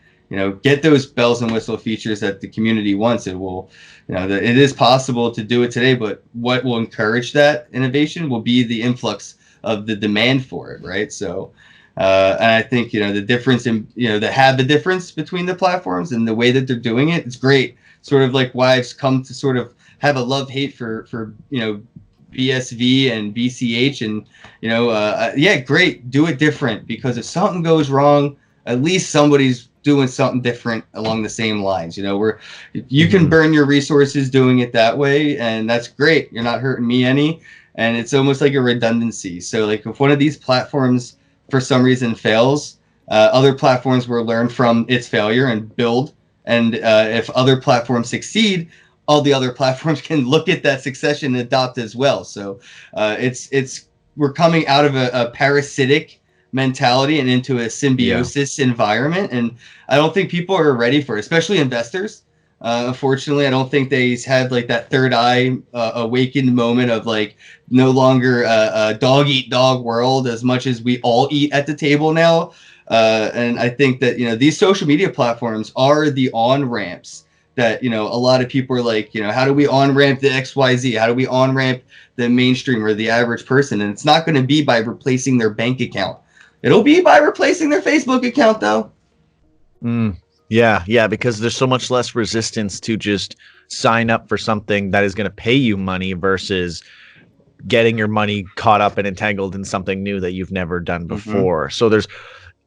get those bells and whistle features that the community wants. It will, it is possible to do it today, but what will encourage that innovation will be the influx of the demand for it, right? So, and I think, the difference in, the difference between the platforms and the way that they're doing it, it's great. Sort of like why I've come to sort of have a love-hate for BSV and BCH and, yeah, great. Do it different, because if something goes wrong, at least somebody's doing something different along the same lines. Where you can burn your resources doing it that way, and that's great. You're not hurting me any. And it's almost like a redundancy. So like if one of these platforms for some reason fails, other platforms will learn from its failure and build. And if other platforms succeed, all the other platforms can look at that success and adopt as well. So we're coming out of a parasitic mentality and into a symbiosis environment. And I don't think people are ready for it, especially investors. Unfortunately, I don't think they had like that third eye awakened moment of like no longer a dog eat dog world as much as we all eat at the table now. And I think that, these social media platforms are the on-ramps that, a lot of people are like, how do we on-ramp the XYZ? How do we on-ramp the mainstream or the average person? And it's not going to be by replacing their bank account. It'll be by replacing their Facebook account, though. Yeah, because there's so much less resistance to just sign up for something that is going to pay you money versus getting your money caught up and entangled in something new that you've never done before. So there's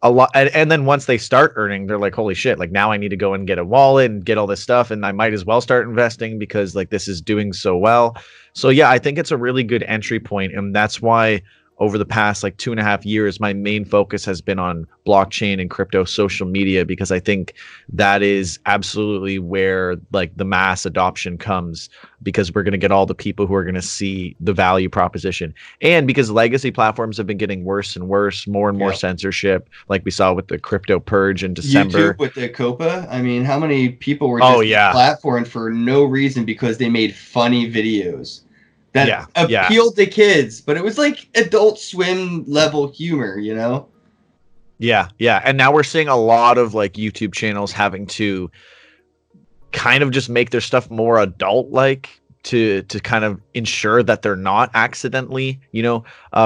a lot. And then once they start earning, they're like, holy shit, like now I need to go and get a wallet and get all this stuff. And I might as well start investing because like this is doing so well. So yeah, I think it's a really good entry point. And that's why over the past like 2.5 years, my main focus has been on blockchain and crypto social media, because I think that is absolutely where like the mass adoption comes, because we're going to get all the people who are going to see the value proposition. And because legacy platforms have been getting worse and worse, more and more censorship, like we saw with the crypto purge in December. YouTube with the Copa. I mean, how many people were just platformed for no reason because they made funny videos that appealed to kids, but it was like Adult Swim level humor, Yeah. And now we're seeing a lot of like YouTube channels having to kind of just make their stuff more adult like to kind of ensure that they're not accidentally,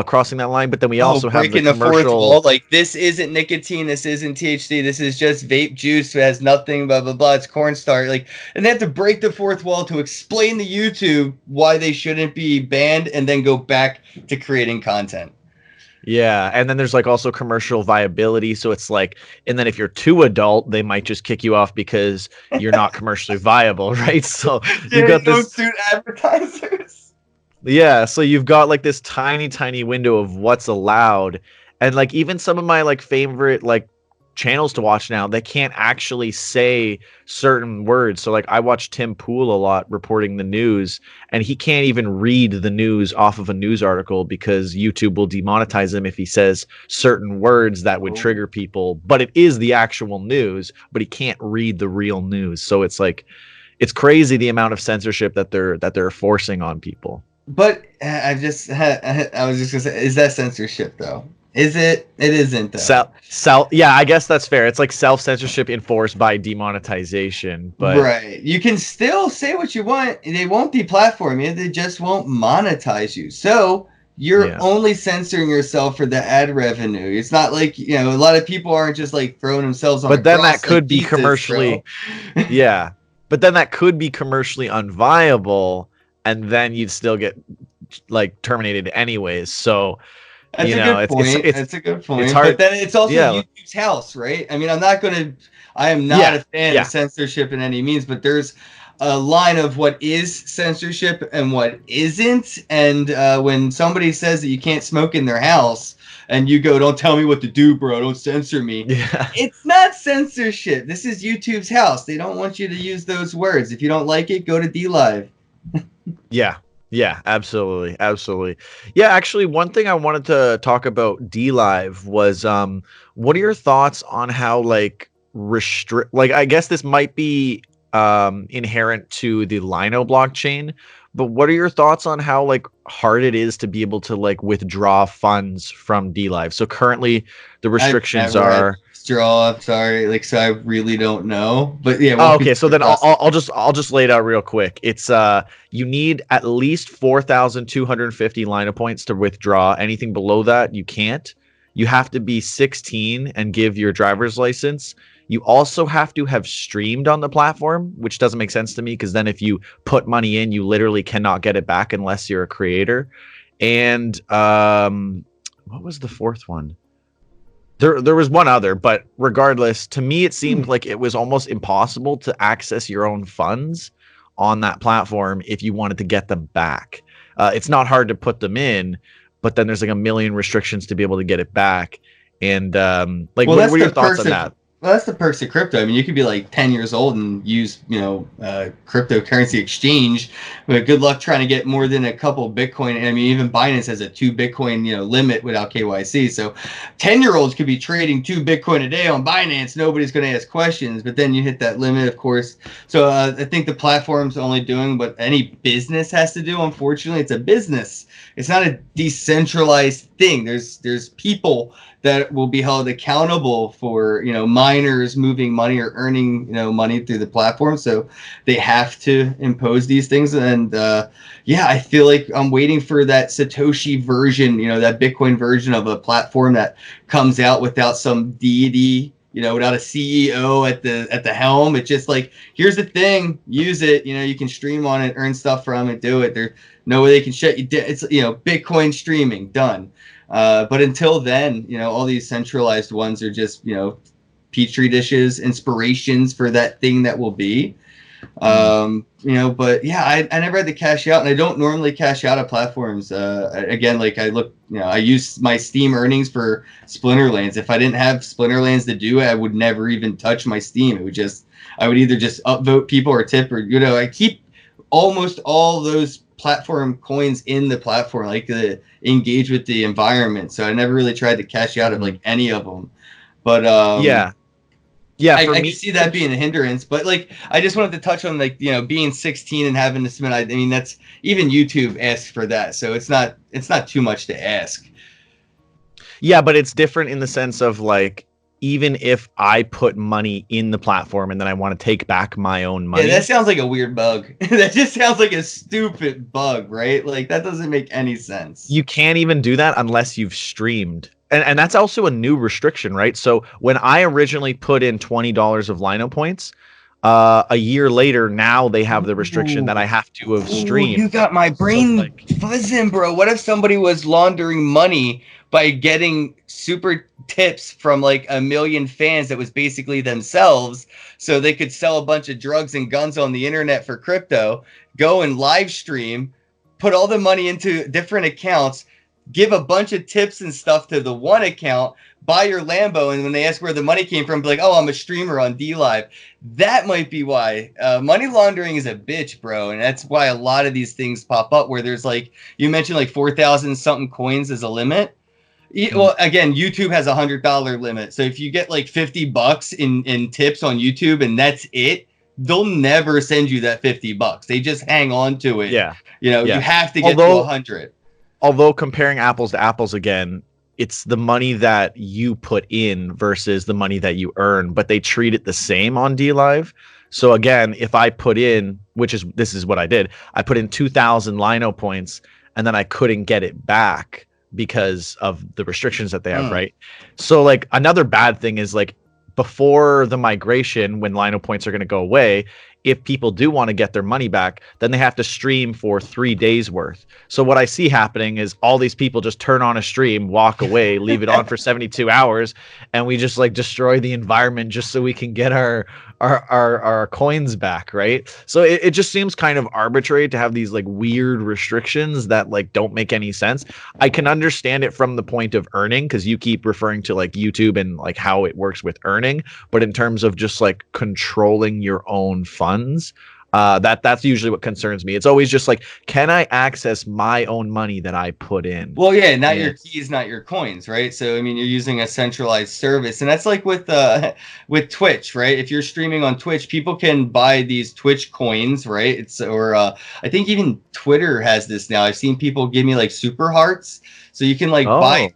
crossing that line. But then we Oh, also have the breaking the fourth commercial. wall. Like, this isn't nicotine. This isn't THC. This is just vape juice. It has nothing, blah, blah, blah. It's cornstarch. Like, and they have to break the fourth wall to explain to YouTube why they shouldn't be banned and then go back to creating content. Yeah, and then there's like also commercial viability. So it's like, and then if you're too adult, they might just kick you off because you're not commercially viable, right? So you've got don't this. suit advertisers. Yeah, so you've got like this tiny, tiny window of what's allowed. And like even some of my like favorite like channels to watch now, they can't actually say certain words. So like I watch Tim Pool a lot reporting the news, and he can't even read the news off of a news article because YouTube will demonetize him if he says certain words that would trigger people. But it is the actual news, but he can't read the real news. So it's like it's crazy the amount of censorship that they're forcing on people. But I was just gonna say, is that censorship though? Is it? It isn't though. Yeah, I guess that's fair. It's like self-censorship enforced by demonetization. But right, you can still say what you want. They won't deplatform you. They just won't monetize you. So you're only censoring yourself for the ad revenue. It's not like, a lot of people aren't just like throwing themselves on. But then that could be commercially. Yeah, but then that could be commercially unviable, and then you'd still get like terminated anyways. So. That's a good point. That's a good point. But then it's also YouTube's house, right? I mean, I am not a fan of censorship in any means, but there's a line of what is censorship and what isn't. And when somebody says that you can't smoke in their house and you go, don't tell me what to do, bro, don't censor me. Yeah. It's not censorship. This is YouTube's house. They don't want you to use those words. If you don't like it, go to DLive. Yeah. Yeah, absolutely. Absolutely. Yeah, actually, one thing I wanted to talk about DLive was what are your thoughts on how like I guess this might be inherent to the Lino blockchain, but what are your thoughts on how like hard it is to be able to like withdraw funds from DLive? So currently the restrictions are I'm sorry, so I really don't know, but yeah. Okay, so then I'll just lay it out real quick. It's you need at least 4,250 Lino points to withdraw. Anything below that you can't. You have to be 16 and give your driver's license. You also have to have streamed on the platform, which doesn't make sense to me because then if you put money in, you literally cannot get it back unless you're a creator. And what was the fourth one? There was one other, but regardless, to me, it seemed like it was almost impossible to access your own funds on that platform if you wanted to get them back. It's not hard to put them in, but then there's like a million restrictions to be able to get it back. And what are your thoughts on that? Well, that's the perks of crypto. I mean, you could be like 10 years old and use, cryptocurrency exchange, but good luck trying to get more than a couple Bitcoin. I mean, even Binance has a 2 Bitcoin, limit without KYC. So 10-year-olds could be trading 2 Bitcoin a day on Binance. Nobody's going to ask questions, but then you hit that limit, of course. So I think the platform's only doing what any business has to do. Unfortunately, it's a business. It's not a decentralized thing. There's people that will be held accountable for, miners moving money or earning, money through the platform. So they have to impose these things. And I feel like I'm waiting for that Satoshi version, that Bitcoin version of a platform that comes out without some deity, without a CEO at the helm. It's just like, here's the thing, use it. You can stream on it, earn stuff from it, do it. There's no way they can shut you down. It's, Bitcoin streaming, done. But until then, all these centralized ones are just, petri dishes, inspirations for that thing that will be. But yeah, I never had to cash out, and I don't normally cash out of platforms. Again, like I use my Steem earnings for Splinterlands. If I didn't have Splinterlands to do it, I would never even touch my Steem. I would either just upvote people or tip, or, I keep almost all those platform coins in the platform, like to engage with the environment. So I never really tried to cash out of like any of them. But I can see that being a hindrance. But like, I just wanted to touch on like, being 16 and having to submit. I mean, that's even YouTube asks for that, so it's not too much to ask. Yeah, but it's different in the sense of like, even if I put money in the platform and then I want to take back my own money. Yeah, that sounds like a weird bug. That just sounds like a stupid bug, right? Like that doesn't make any sense. You can't even do that unless you've streamed. And that's also a new restriction, right? So when I originally put in $20 of Lino points, a year later, now they have the restriction that I have to have streamed. You got my brain buzzing, bro. What if somebody was laundering money by getting super tips from like a million fans that was basically themselves, so they could sell a bunch of drugs and guns on the internet for crypto, go and live stream, put all the money into different accounts, give a bunch of tips and stuff to the one account, buy your Lambo, and when they ask where the money came from, be like, oh, I'm a streamer on DLive. That might be why. Money laundering is a bitch, bro, and that's why a lot of these things pop up where there's like, you mentioned like 4,000 something coins as a limit. Well, again, YouTube has $100 limit, so if you get like $50 in tips on YouTube and that's it, they'll never send you that $50. They just hang on to it. Yeah, you know, you have to get to 100. Although comparing apples to apples again, it's the money that you put in versus the money that you earn, but they treat it the same on DLive. So again, if I put in, this is what I did, I put in 2,000 Lino points and then I couldn't get it back because of the restrictions that they have, right? So like another bad thing is like before the migration, when Lino points are going to go away, if people do want to get their money back, then they have to stream for 3 days worth. So what I see happening is all these people just turn on a stream, walk away, leave it on for 72 hours, and we just like destroy the environment just so we can get our coins back, right? So it just seems kind of arbitrary to have these like weird restrictions that like don't make any sense. I can understand it from the point of earning, because you keep referring to like YouTube and like how it works with earning, but in terms of just like controlling your own funds, that's usually what concerns me. It's always just like, can I access my own money that I put in? Well, yeah, not your keys, not your coins, right? So I mean, you're using a centralized service, and that's like with Twitch, right? If you're streaming on Twitch, people can buy these Twitch coins, right? I think even Twitter has this now. I've seen people give me like super hearts, so you can like buy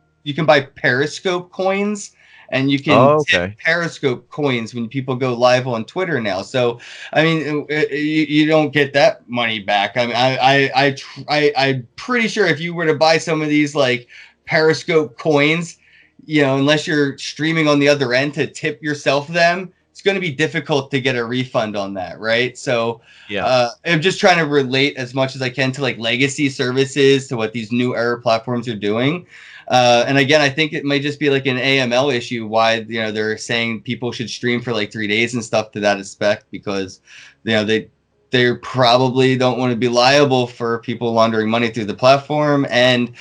Periscope coins. And you can tip Periscope coins when people go live on Twitter now. So, I mean, you don't get that money back. I mean, I'm pretty sure if you were to buy some of these like Periscope coins, you know, unless you're streaming on the other end to tip yourself them, it's going to be difficult to get a refund on that, right? So, I'm just trying to relate as much as I can to like legacy services, to what these new era platforms are doing. And again, I think it might just be like an AML issue, why, you know, they're saying people should stream for like 3 days and stuff to that respect, because, you know, they probably don't want to be liable for people laundering money through the platform. And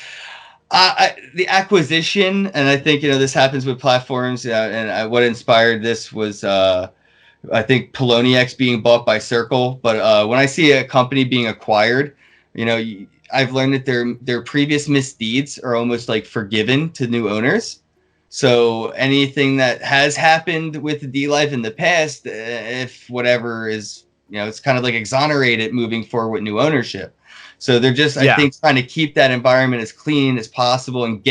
the acquisition, and I think, you know, this happens with platforms, and what inspired this was, I think PublishOX being bought by Circle. But when I see a company being acquired, you know, I've learned that their previous misdeeds are almost like forgiven to new owners. So anything that has happened with DLive in the past, if whatever is, you know, it's kind of like exonerated moving forward with new ownership. So they're just, I think, trying to keep that environment as clean as possible and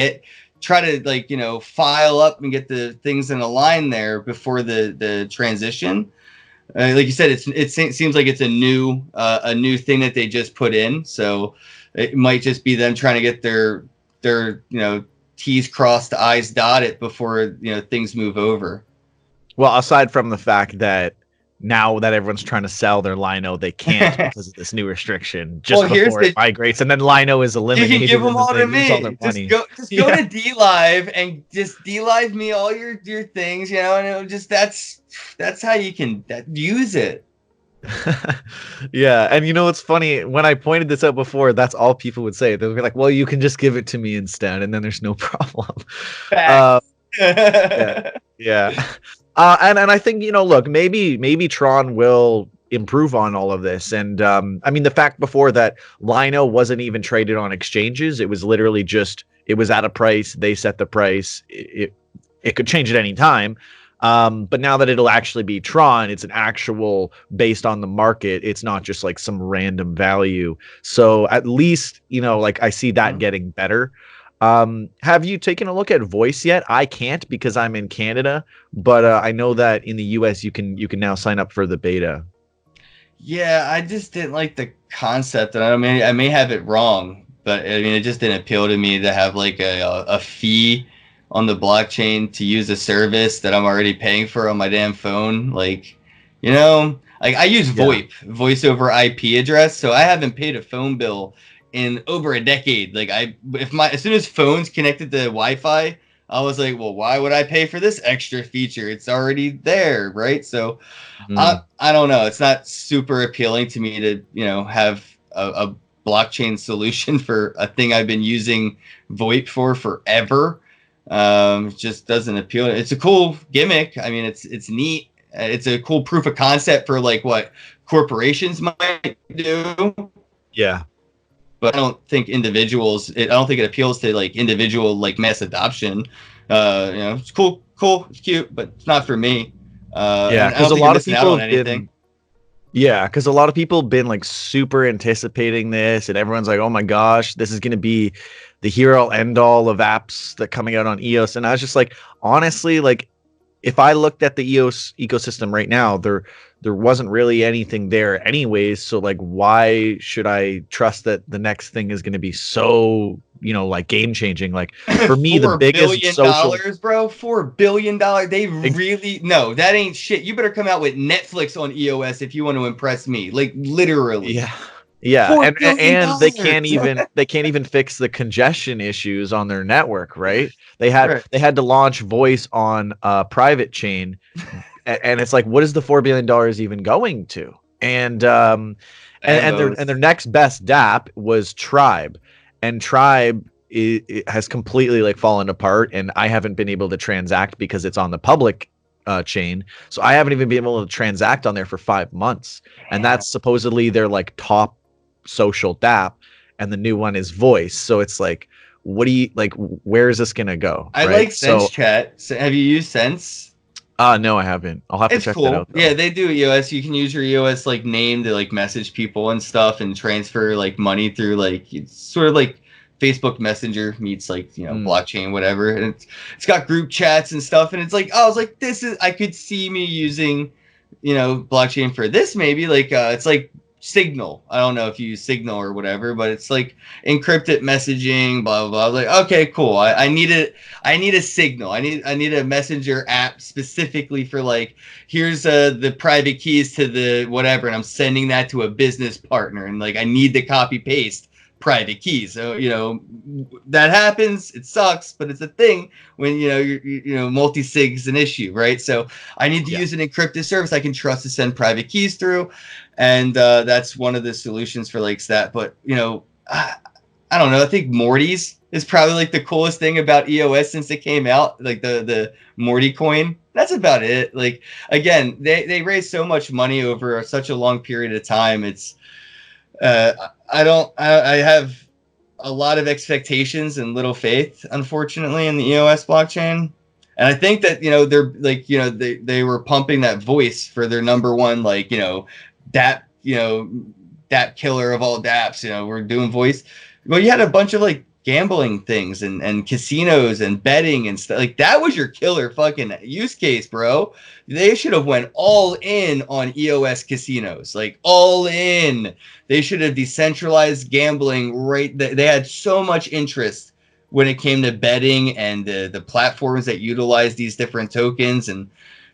try to like, you know, file up and get the things in a line there before the transition. Like you said, it seems like it's a new thing that they just put in. So it might just be them trying to get their you know, T's crossed, I's dotted before, you know, things move over. Well, aside from the fact that now that everyone's trying to sell their Lino, they can't because of this new restriction just before it migrates, and then Lino is eliminated. You can give them all to me. Just go to DLive and just DLive me all your things, you know, and that's how you can use it. Yeah, and you know, it's funny, when I pointed this out before, that's all people would say. They would be like, well, you can just give it to me instead, and then there's no problem. Yeah. And I think, you know, look, maybe Tron will improve on all of this. And I mean, the fact before that Lino wasn't even traded on exchanges, it was literally just, it was at a price, they set the price, it could change at any time. But now that it'll actually be Tron, it's an actual based on the market. It's not just like some random value. So at least, you know, like I see that getting better. Have you taken a look at voice yet? I can't because I'm in Canada, but I know that in the US you can now sign up for the beta. Yeah, I just didn't like the concept, and I may have it wrong, but I mean, it just didn't appeal to me to have like a fee on the blockchain to use a service that I'm already paying for on my damn phone. Like I use Yeah. VoIP, voice over IP address, so I haven't paid a phone bill in over a decade. Like as soon as phones connected to Wi-Fi, I was like, well, why would I pay for this extra feature? It's already there, right? So Mm, I don't know. It's not super appealing to me to have a blockchain solution for a thing I've been using VoIP for forever. It just doesn't appeal. It's a cool gimmick. I mean, it's neat. It's a cool proof of concept for like what corporations might do. yeah. But I don't think I don't think it appeals to like individual like mass adoption. It's cool, it's cute, but it's not for me. Yeah, And I because don't a think you're lot of missing out people on have anything. been Yeah, because a lot of people have been like super anticipating this, and everyone's like, "Oh my gosh, this is gonna be the hero end all of apps that coming out on EOS." And I was just like, honestly, like if I looked at the EOS ecosystem right now, there wasn't really anything there anyways. So like why should I trust that the next thing is gonna be so, like game changing? Like for me, the Four biggest billion social dollars, bro. $4 billion. They really no, that ain't shit. You better come out with Netflix on EOS if you want to impress me. Like literally. Yeah. Yeah, Four billion and they can't dollars. even fix the congestion issues on their network, right? They had Right. they had to launch voice on a private chain, and it's like, what is the $4 billion even going to? And and their Ambos. next best DApp was Tribe, and Tribe it has completely like fallen apart, and I haven't been able to transact because it's on the public chain, so I haven't even been able to transact on there for 5 months, and Damn. that's supposedly their like top social dApp, and the new one is voice. So it's like, what do you like? Where is this gonna go? I Right. like Sense So, Chat. So have you used Sense? no, I haven't. I'll have to It's check that cool. out Yeah, though. they do EOS. You can use your EOS like name to like message people and stuff and transfer like money through like it's sort of like Facebook Messenger meets like Mm, blockchain whatever. And it's got group chats and stuff. And it's like I was like I could see me using blockchain for this maybe like it's like Signal. I don't know if you use Signal or whatever, but it's like encrypted messaging, blah blah blah. Like, okay, cool. I need it. I need a Signal. I need a messenger app specifically for like here's the private keys to the whatever, and I'm sending that to a business partner, and like I need to copy paste private keys. So that happens. It sucks, but it's a thing when multi-sig is an issue, right? So I need to yeah. use an encrypted service I can trust to send private keys through, and that's one of the solutions for like that. But I don't know. I think Morty's is probably like the coolest thing about EOS since it came out, like the Morty coin. That's about it. Like again, they raised so much money over such a long period of time. It's I have a lot of expectations and little faith, unfortunately, in the EOS blockchain. And I think that they're like they were pumping that voice for their number one like dap dap killer of all daps. We're doing voice. Well, you had a bunch of like gambling things and casinos and betting and stuff like that was your killer fucking use case, bro. They should have went all in on EOS casinos, like all in. They should have decentralized gambling. Right, they had so much interest when it came to betting and the platforms that utilize these different tokens, and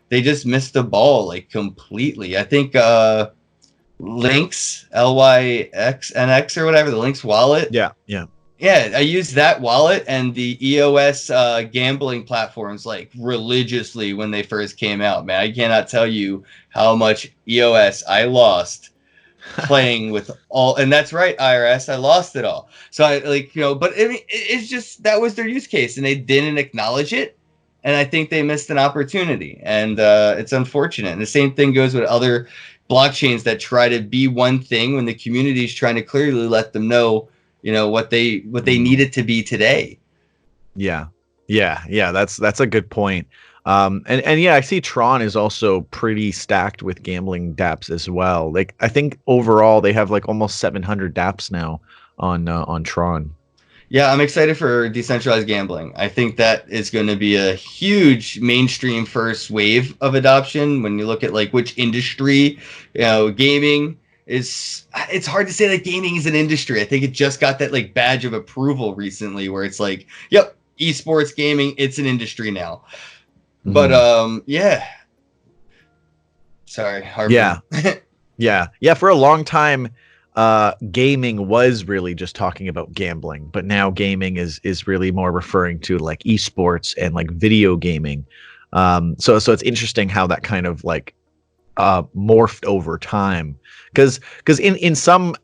they just missed the ball like completely. I think Lynx LYXNX or whatever, the Lynx wallet. Yeah. Yeah. Yeah, I used that wallet and the EOS gambling platforms like religiously when they first came out. Man, I cannot tell you how much EOS I lost playing with all, and that's right, IRS, I lost it all. So I like but I mean, it's just that was their use case, and they didn't acknowledge it, and I think they missed an opportunity, and it's unfortunate. And the same thing goes with other blockchains that try to be one thing when the community is trying to clearly let them know what they need Mm, it to be today. yeah. Yeah. That's a good point. And yeah, I see Tron is also pretty stacked with gambling dApps as well. Like I think overall they have like almost 700 dApps now on Tron. Yeah, I'm excited for decentralized gambling. I think that is going to be a huge mainstream first wave of adoption. When you look at like which industry, gaming is, it's hard to say that gaming is an industry. I think it just got that like badge of approval recently where it's like, yep, esports gaming, it's an industry now. But yeah. Sorry, harping. Yeah. Yeah. For a long time, gaming was really just talking about gambling, but now gaming is really more referring to like esports and like video gaming. So it's interesting how that kind of like morphed over time. Because in some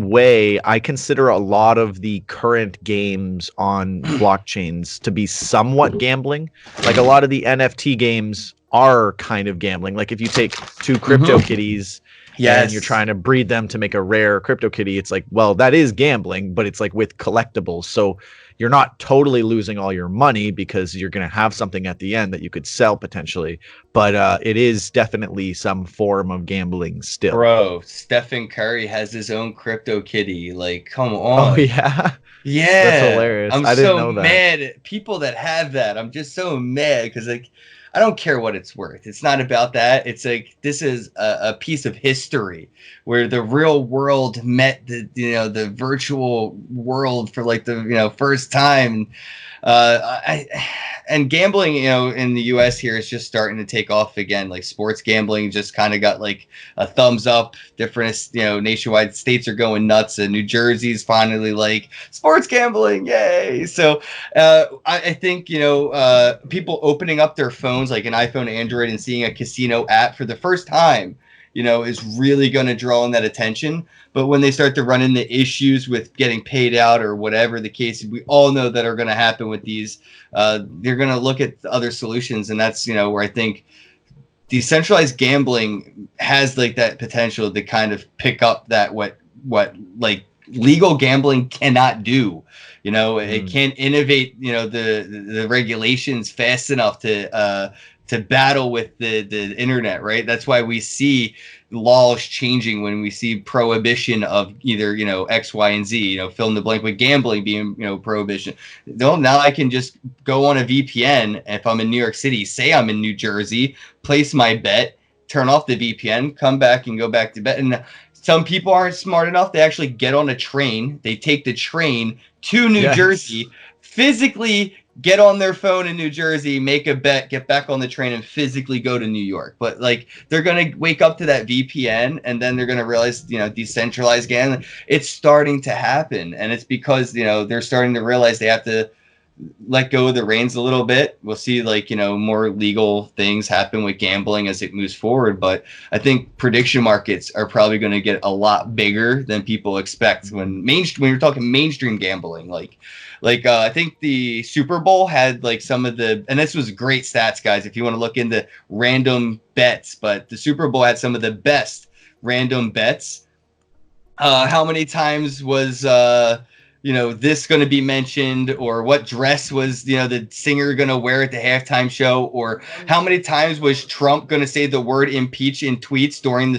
way, I consider a lot of the current games on blockchains to be somewhat gambling. Like a lot of the NFT games are kind of gambling. Like if you take two crypto kitties and you're trying to breed them to make a rare crypto kitty, it's like, well, that is gambling, but it's like with collectibles. So you're not totally losing all your money because you're going to have something at the end that you could sell potentially. But it is definitely some form of gambling still. Bro, Stephen Curry has his own crypto kitty. Like, come Oh, on. yeah. Yeah. That's hilarious. I'm I didn't so know that. mad at people that have that. I'm just so mad because, like, I don't care what it's worth. It's not about that. It's like this is a piece of history where the real world met the virtual world for like the first time. And gambling, in the U.S. here is just starting to take off again. Like sports gambling just kind of got like a thumbs up. Different, nationwide states are going nuts, and New Jersey's finally like sports gambling, yay! So I think people opening up their phones, like an iPhone, Android, and seeing a casino app for the first time, is really going to draw in that attention. But when they start to run into issues with getting paid out or whatever the case, we all know that are going to happen with these. They're going to look at other solutions, and that's where I think decentralized gambling has like that potential to kind of pick up that what like legal gambling cannot do. It can't innovate the regulations fast enough to battle with the internet, right? That's why we see laws changing when we see prohibition of either X, Y, and Z. Fill in the blank with gambling being prohibition. Now I can just go on a VPN if I'm in New York City, say I'm in New Jersey, place my bet, turn off the VPN, come back and go back to bed. And some people aren't smart enough. They actually get on a train. They take the train to New Jersey, physically get on their phone in New Jersey, make a bet, get back on the train, and physically go to New York. But like they're gonna wake up to that VPN, and then they're gonna realize, decentralized gambling, it's starting to happen, and it's because they're starting to realize they have to let go of the reins a little bit. We'll see more legal things happen with gambling as it moves forward. But I think prediction markets are probably going to get a lot bigger than people expect when you're talking mainstream gambling. I think the Super Bowl had like some of the, and this was great stats, guys, if you want to look into random bets, but the Super Bowl had some of the best random bets. How many times was this going to be mentioned, or what dress was the singer going to wear at the halftime show, or how many times was Trump going to say the word impeach in tweets during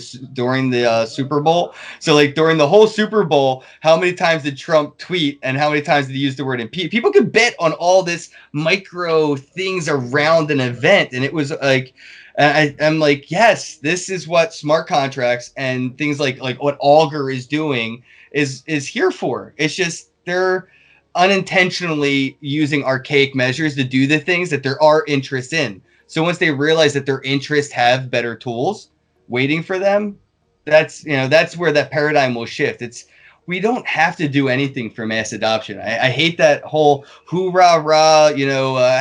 the Super Bowl? So like during the whole Super Bowl, how many times did Trump tweet, and how many times did he use the word impeach? People could bet on all this micro things around an event, and it was like, I'm like, yes, this is what smart contracts and things like what Augur is doing is here for. It's just they're unintentionally using archaic measures to do the things that there are interests in. So once they realize that their interests have better tools waiting for them, that's where that paradigm will shift. We don't have to do anything for mass adoption. I hate that whole hoorah rah,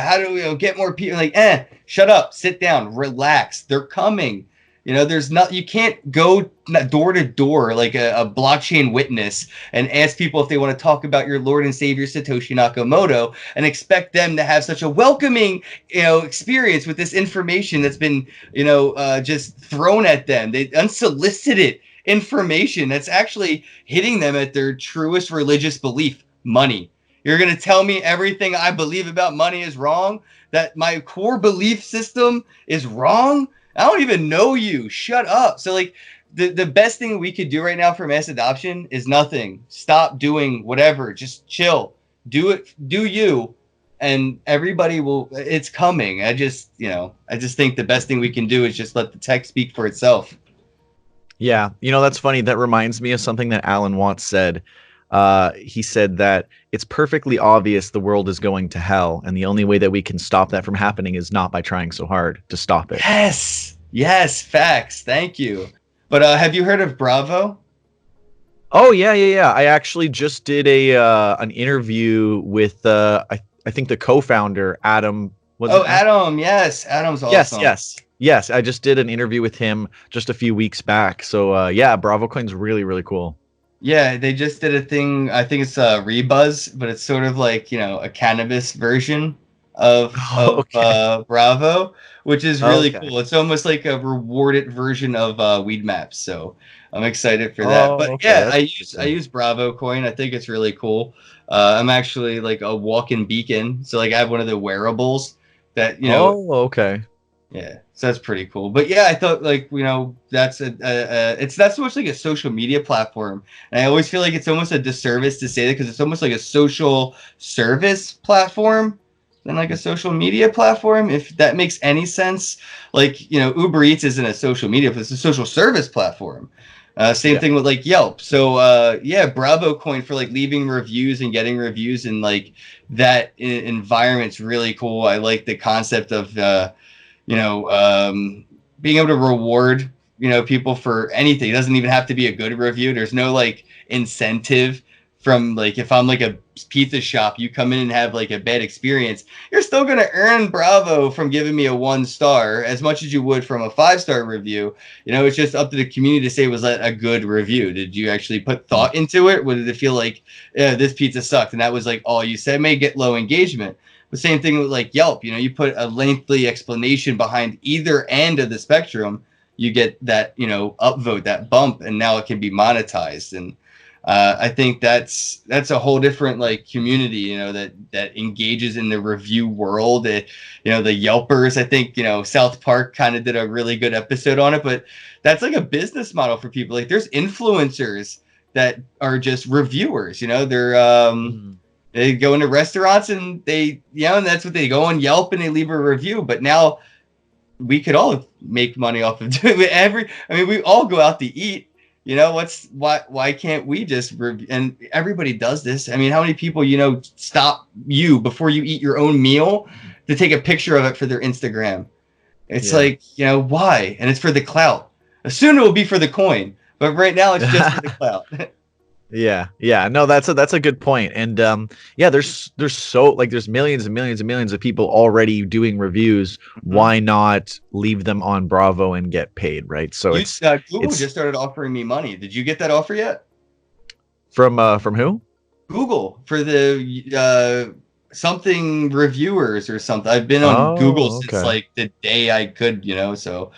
how do we get more people? Like, shut up, sit down, relax. They're coming. You can't go door to door like a blockchain witness and ask people if they want to talk about your Lord and Savior Satoshi Nakamoto and expect them to have such a welcoming, experience with this information that's been, just thrown at them. They unsolicited information that's actually hitting them at their truest religious belief, money. You're going to tell me everything I believe about money is wrong? That my core belief system is wrong? I don't even know you. Shut up. So like the best thing we could do right now for mass adoption is nothing. Stop doing whatever. Just chill. Do it, do you, and everybody will. It's coming. I just think the best thing we can do is just let the tech speak for itself. Yeah, that's funny. That reminds me of something that Alan Watts said. He said that it's perfectly obvious the world is going to hell, and the only way that we can stop that from happening is not by trying so hard to stop it. Yes, facts. Thank you. But have you heard of Bravo? Oh yeah. I actually just did an interview with I think the co-founder Adam. Was Oh, it Adam. Yes, Adam's awesome. Yes. I just did an interview with him just a few weeks back. So yeah, Bravocoin's really, really cool. Yeah, they just did a thing. I think it's Rebuzz, but it's sort of like a cannabis version of Okay. Bravo, which is really Okay. cool. It's almost like a rewarded version of Weed Maps. So I'm excited for that. Oh, But okay. yeah, That's I interesting. use Bravo Coin. I think it's really cool. I'm actually like a walk-in beacon. So like I have one of the wearables that Oh, okay. yeah, so that's pretty cool. But yeah, I thought like that's it's not so much like a social media platform, and I always feel like it's almost a disservice to say that because it's almost like a social service platform than like a social media platform. If that makes any sense, like Uber Eats isn't a social media, but it's a social service platform. Same Yeah. thing with like Yelp. So yeah, Bravo Coin for like leaving reviews and getting reviews and like that environment's really cool. I like the concept of being able to reward, people for anything. It doesn't even have to be a good review. There's no like incentive from like if I'm like a pizza shop, you come in and have like a bad experience, you're still going to earn Bravo from giving me a 1 star as much as you would from a 5-star review. It's just up to the community to say, was that a good review? Did you actually put thought into it? Or did it feel like, yeah, this pizza sucked? And that was like all you said. May get low engagement. The same thing with like Yelp. You put a lengthy explanation behind either end of the spectrum, you get that upvote, that bump, and now it can be monetized. And I think that's a whole different like community, that engages in the review world. The Yelpers. I think South Park kind of did a really good episode on it, but that's like a business model for people. Like there's influencers that are just reviewers. They go into restaurants and and that's what they go on Yelp and they leave a review. But now we could all make money off of doing it. We all go out to eat. Why can't we just review? And everybody does this. I mean, how many people stop you before you eat your own meal to take a picture of it for their Instagram? It's like why? And it's for the clout. Soon it will be for the coin, but right now it's just for the clout. Yeah. No, that's a good point. And yeah, there's millions and millions and millions of people already doing reviews. Mm-hmm. Why not leave them on Bravo and get paid, right? So Google just started offering me money. Did you get that offer yet? From who? Google for the something reviewers or something. I've been on Google since like the day I could, so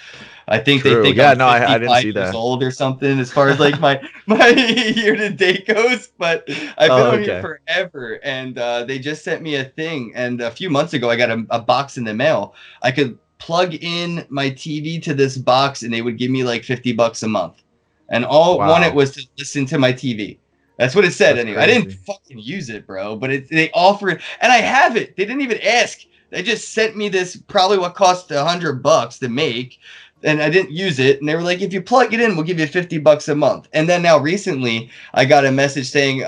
I think they think I'm 55 years old or something as far as like my year to date goes. But I've been on here forever, and they just sent me a thing. And a few months ago, I got a box in the mail. I could plug in my TV to this box, and they would give me like $50 a month. And all I wanted was to listen to my TV. That's what it said. Anyway, crazy. I didn't fucking use it, bro. But they offered, and I have it. They didn't even ask. They just sent me this, probably what cost $100 to make. And I didn't use it. And they were like, if you plug it in, we'll give you $50 a month. And then now recently I got a message saying,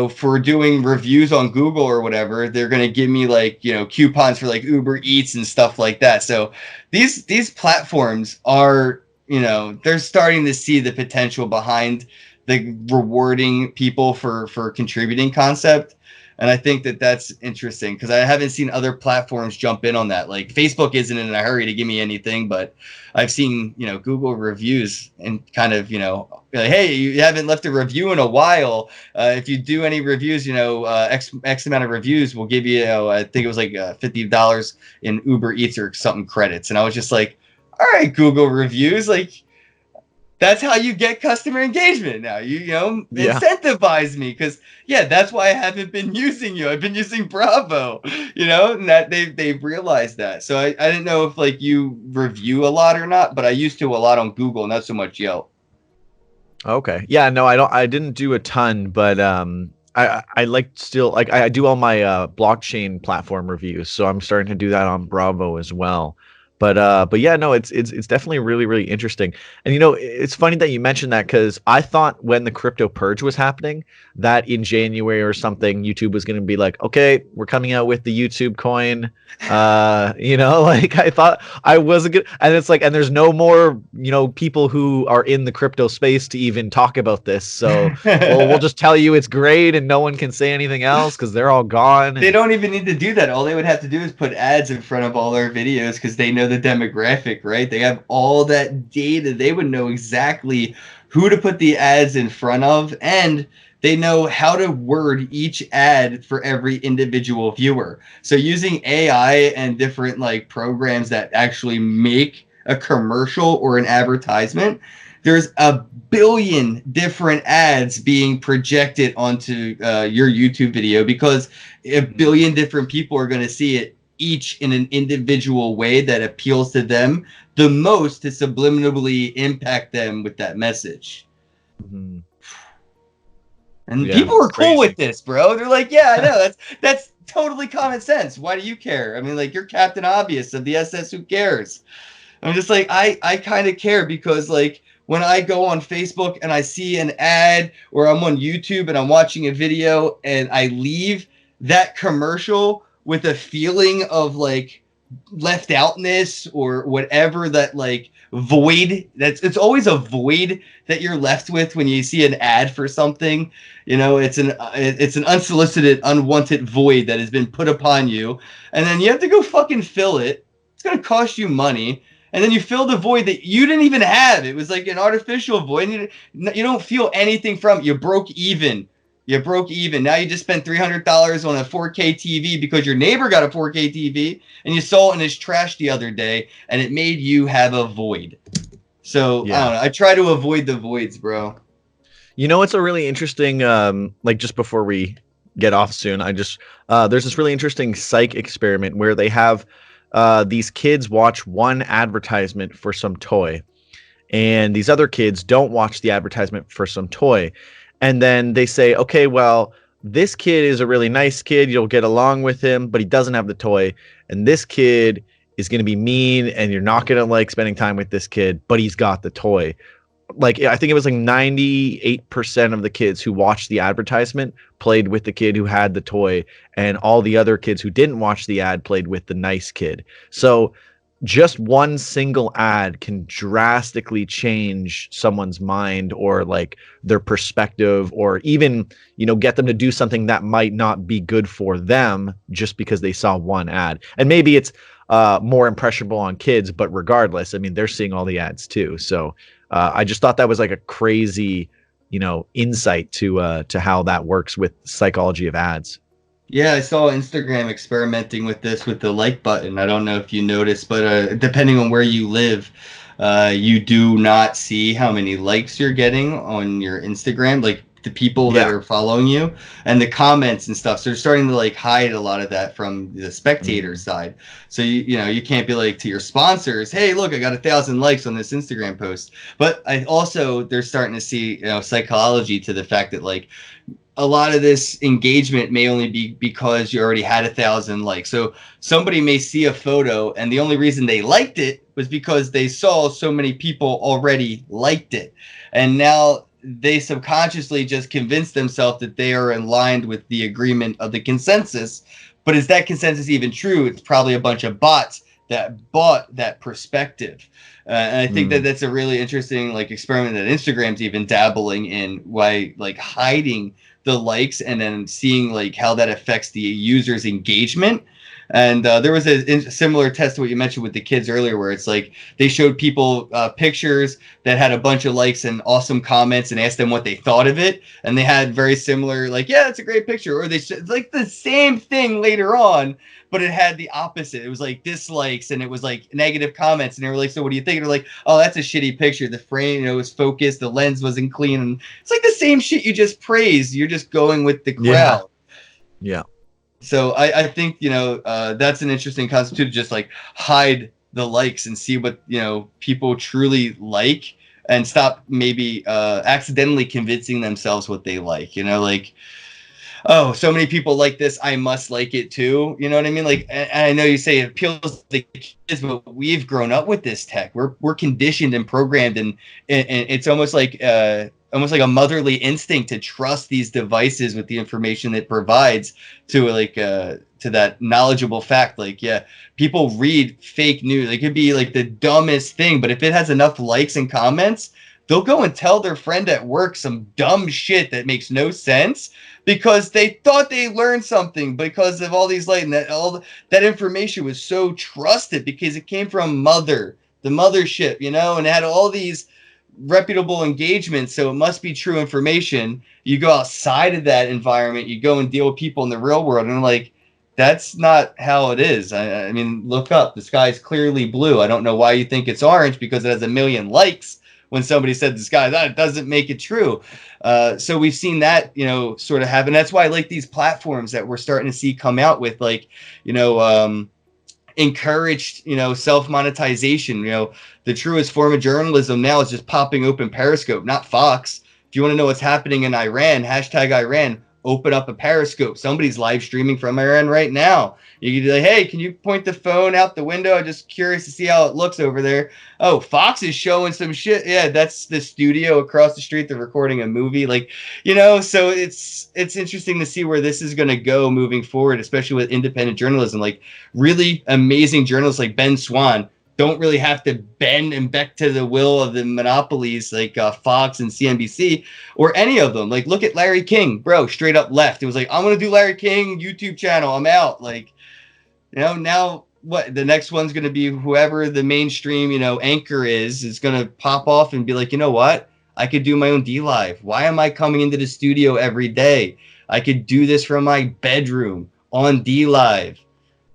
for doing reviews on Google or whatever, they're going to give me like, coupons for like Uber Eats and stuff like that. So these platforms are, they're starting to see the potential behind the rewarding people for contributing concept. And I think that's interesting because I haven't seen other platforms jump in on that. Like Facebook isn't in a hurry to give me anything, but I've seen, Google reviews and kind of, like, hey, you haven't left a review in a while. If you do any reviews, X amount of reviews, we'll give you, I think it was like $50 in Uber Eats or something credits. And I was just like, all right, Google reviews, like, that's how you get customer engagement now. Incentivize me because that's why I haven't been using you. I've been using Bravo, and that they've realized that. So I didn't know if like you review a lot or not, but I used to a lot on Google, not so much Yelp. Okay. Yeah, no, I didn't do a ton, but I like still like I do all my blockchain platform reviews, so I'm starting to do that on Bravo as well. But yeah, no, it's definitely really really interesting. And it's funny that you mentioned that, because I thought when the crypto purge was happening, that in January or something, YouTube was going to be like, okay, we're coming out with the YouTube coin. Like I thought I wasn't good, and it's like, and there's no more people who are in the crypto space to even talk about this. So well, we'll just tell you it's great, and no one can say anything else because they're all gone. They don't even need to do that. All they would have to do is put ads in front of all their videos, because they know the demographic, right? They have all that data. They would know exactly who to put the ads in front of, and they know how to word each ad for every individual viewer. So using AI and different like programs that actually make a commercial or an advertisement, there's a billion different ads being projected onto your YouTube video, because a billion different people are going to see it, each in an individual way that appeals to them the most to subliminally impact them with that message. Mm-hmm. And people are cool with this, bro. They're like, yeah, I know. That's totally common sense. Why do you care? I mean, like, you're Captain Obvious of the SS. Who cares? I'm just like, I kind of care, because like when I go on Facebook and I see an ad, or I'm on YouTube and I'm watching a video and I leave that commercial with a feeling of like left outness or whatever, that like void, it's always a void that you're left with when you see an ad for something. It's an unsolicited, unwanted void that has been put upon you, and then you have to go fucking fill it. It's going to cost you money. And then you fill the void that you didn't even have. It was like an artificial void. And you don't feel anything from it. You broke even. Now you just spent $300 on a 4K TV because your neighbor got a 4K TV and you saw it in his trash the other day, and it made you have a void. So yeah. I don't know. I try to avoid the voids, bro. It's a really interesting, like just before we get off soon, there's this really interesting psych experiment where they have these kids watch one advertisement for some toy, and these other kids don't watch the advertisement for some toy. And then they say, okay, well, this kid is a really nice kid, you'll get along with him, but he doesn't have the toy. And this kid is going to be mean, and you're not going to like spending time with this kid, but he's got the toy. Like, I think it was like 98% of the kids who watched the advertisement played with the kid who had the toy, and all the other kids who didn't watch the ad played with the nice kid. So just one single ad can drastically change someone's mind, or like their perspective, or even, get them to do something that might not be good for them just because they saw one ad. And maybe it's more impressionable on kids, but regardless, I mean, they're seeing all the ads too. So I just thought that was like a crazy, insight to how that works with psychology of ads. Yeah, I saw Instagram experimenting with this with the like button. I don't know if you noticed, but depending on where you live, you do not see how many likes you're getting on your Instagram, like the people that are following you, and the comments and stuff. So they're starting to like hide a lot of that from the spectator side. So you can't be like to your sponsors, hey, look, I got 1,000 likes on this Instagram post. But they're starting to see psychology to the fact that like a lot of this engagement may only be because you already had 1,000 likes. So somebody may see a photo, and the only reason they liked it was because they saw so many people already liked it. And now they subconsciously just convince themselves that they are aligned with the agreement of the consensus. But is that consensus even true? It's probably a bunch of bots that bought that perspective. And I think that's a really interesting like experiment that Instagram's even dabbling in, why like hiding the likes and then seeing like how that affects the user's engagement. And there was a similar test to what you mentioned with the kids earlier, where it's like they showed people pictures that had a bunch of likes and awesome comments and asked them what they thought of it. And they had very similar, like, yeah, it's a great picture. Or they like the same thing later on, but it had the opposite. It was like dislikes and it was like negative comments. And they were like, so what do you think? And they're like, oh, that's a shitty picture. The frame, was focused. The lens wasn't clean. And it's like the same shit you just praised. You're just going with the crowd. Yeah. So I think, that's an interesting concept to just like hide the likes and see what, people truly like, and stop maybe accidentally convincing themselves what they like, like oh, so many people like this, I must like it too. You know what I mean? Like, and I know you say it appeals to kids, but we've grown up with this tech. We're conditioned and programmed, and it's almost like a motherly instinct to trust these devices with the information it provides to to that knowledgeable fact. Like, yeah, people read fake news. It could be like the dumbest thing, but if it has enough likes and comments, they'll go and tell their friend at work some dumb shit that makes no sense because they thought they learned something because of all these and that information was so trusted because it came from the mothership, and it had all these reputable engagements, so it must be true information. You go outside of that environment, you go and deal with people in the real world, and like, that's not how it is. I mean, look up. The sky's clearly blue. I don't know why you think it's orange because it has a million likes when somebody said the sky. That doesn't make it true. So we've seen that, sort of happen. That's why I like these platforms that we're starting to see come out with, like, encouraged, self-monetization. The truest form of journalism now is just popping open Periscope, not Fox. If you want to know what's happening in Iran, #Iran, open up a Periscope. Somebody's live streaming from Iran right now. You can be like, hey, can you point the phone out the window? I'm just curious to see how it looks over there. Oh, Fox is showing some shit. Yeah, that's the studio across the street. They're recording a movie. Like, so it's interesting to see where this is going to go moving forward, especially with independent journalism. Like, really amazing journalists like Ben Swan don't really have to bend and beck to the will of the monopolies like Fox and CNBC or any of them. Like, look at Larry King, bro, straight up left. It was like, I'm going to do Larry King YouTube channel. I'm out. Like, now what? The next one's going to be whoever the mainstream, anchor is going to pop off and be like, you know what? I could do my own DLive. Why am I coming into the studio every day? I could do this from my bedroom on DLive.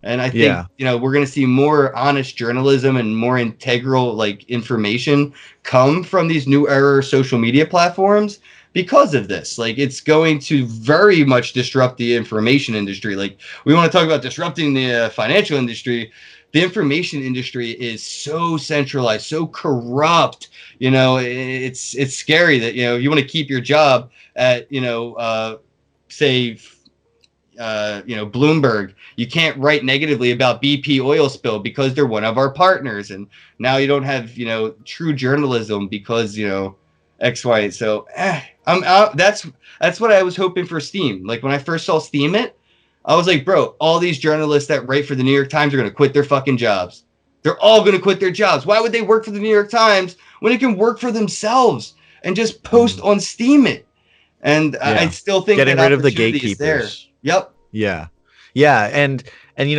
And I think, we're going to see more honest journalism and more integral, like, information come from these new era social media platforms because of this. Like, it's going to very much disrupt the information industry. Like, we want to talk about disrupting the financial industry. The information industry is so centralized, so corrupt. It's scary that, you want to keep your job at, say, Bloomberg. You can't write negatively about BP oil spill because they're one of our partners, and now you don't have true journalism because X, Y. So I'm out. That's what I was hoping for Steem. Like, when I first saw Steemit, I was like, bro, all these journalists that write for the New York Times are going to quit their fucking jobs. They're all going to quit their jobs. Why would they work for the New York Times when they can work for themselves and just post on Steemit? And I still think getting rid of the gatekeepers there. Yep. Yeah. And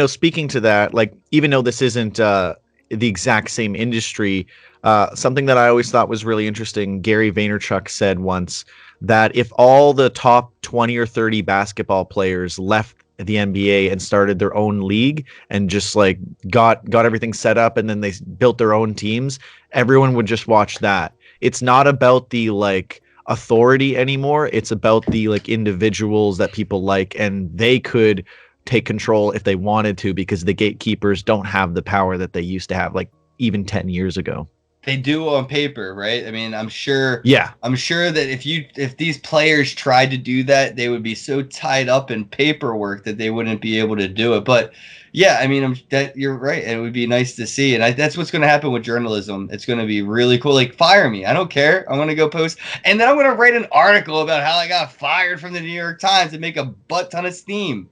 speaking to that, like, even though this isn't the exact same industry, something that I always thought was really interesting, Gary Vaynerchuk said once that if all the top 20 or 30 basketball players left the NBA and started their own league and just like got everything set up and then they built their own teams, everyone would just watch that. It's not about the like authority anymore. It's about the like individuals that people like, and they could take control if they wanted to because the gatekeepers don't have the power that they used to have, like even 10 years ago. They do on paper, right? I mean, I'm sure that if these players tried to do that, they would be so tied up in paperwork that they wouldn't be able to do it. But yeah, I mean, you're right. It would be nice to see. And that's what's going to happen with journalism. It's going to be really cool. Like, fire me. I don't care. I'm going to go post. And then I'm going to write an article about how I got fired from the New York Times and make a butt ton of steam.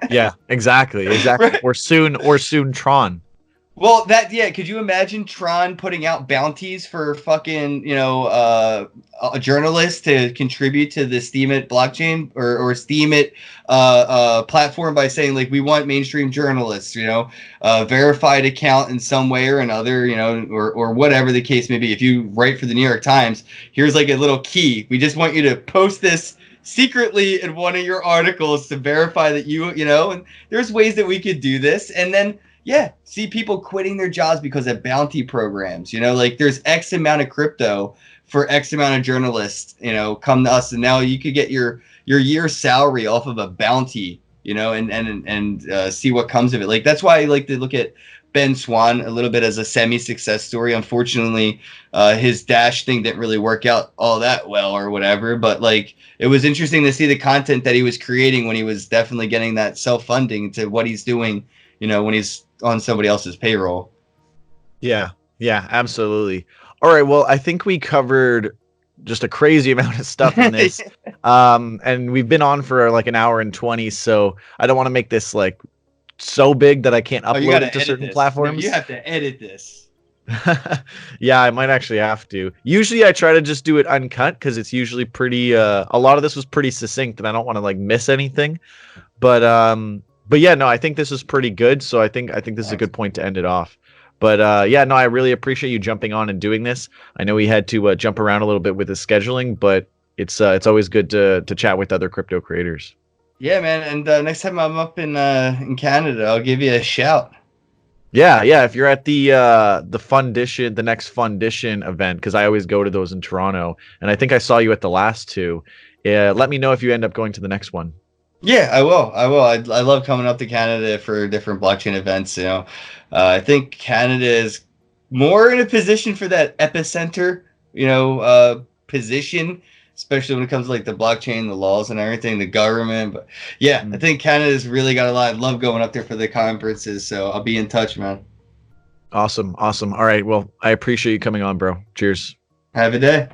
Yeah, exactly. Right. Or soon Tron. Well, could you imagine Tron putting out bounties for fucking, a journalist to contribute to the Steemit blockchain or Steemit platform by saying, like, we want mainstream journalists, verified account in some way or another, or whatever the case may be. If you write for the New York Times, here's like a little key. We just want you to post this secretly in one of your articles to verify that and there's ways that we could do this. And then, see people quitting their jobs because of bounty programs. Like, there's X amount of crypto for X amount of journalists, come to us, and now you could get your year's salary off of a bounty, you know, and see what comes of it. Like that's why I like to look at Ben Swan a little bit as a semi-success story. Unfortunately, his Dash thing didn't really work out all that well or whatever. But like, it was interesting to see the content that he was creating when he was definitely getting that self-funding to what he's doing, you know, when he's on somebody else's payroll. Yeah, yeah, absolutely. All right, well, I think we covered just a crazy amount of stuff in this. And we've been on for like an hour and 20, so I don't want to make this like so big that I can't upload it to certain platforms. No, you have to edit this. Yeah, I might actually have to. Usually I try to just do it uncut because it's usually pretty a lot of this was pretty succinct and I don't want to like miss anything. But yeah, no, I think this is pretty good, so I think this is a good point to end it off. But yeah, no, I really appreciate you jumping on and doing this. I know we had to jump around a little bit with the scheduling, but it's always good to chat with other crypto creators. Yeah, man. And next time I'm up in Canada, I'll give you a shout. Yeah, yeah. If you're at the Fundition, the next Fundition event, because I always go to those in Toronto, and I think I saw you at the last two. Let me know if you end up going to the next one. Yeah, I will. I love coming up to Canada for different blockchain events. You know, I think Canada is more in a position for that epicenter, you know, position, especially when it comes to like the blockchain, the laws, and everything, the government. But yeah, I think Canada's really got a lot. I love going up there for the conferences, so I'll be in touch, man. Awesome, awesome. All right, well, I appreciate you coming on, bro. Cheers. Have a day.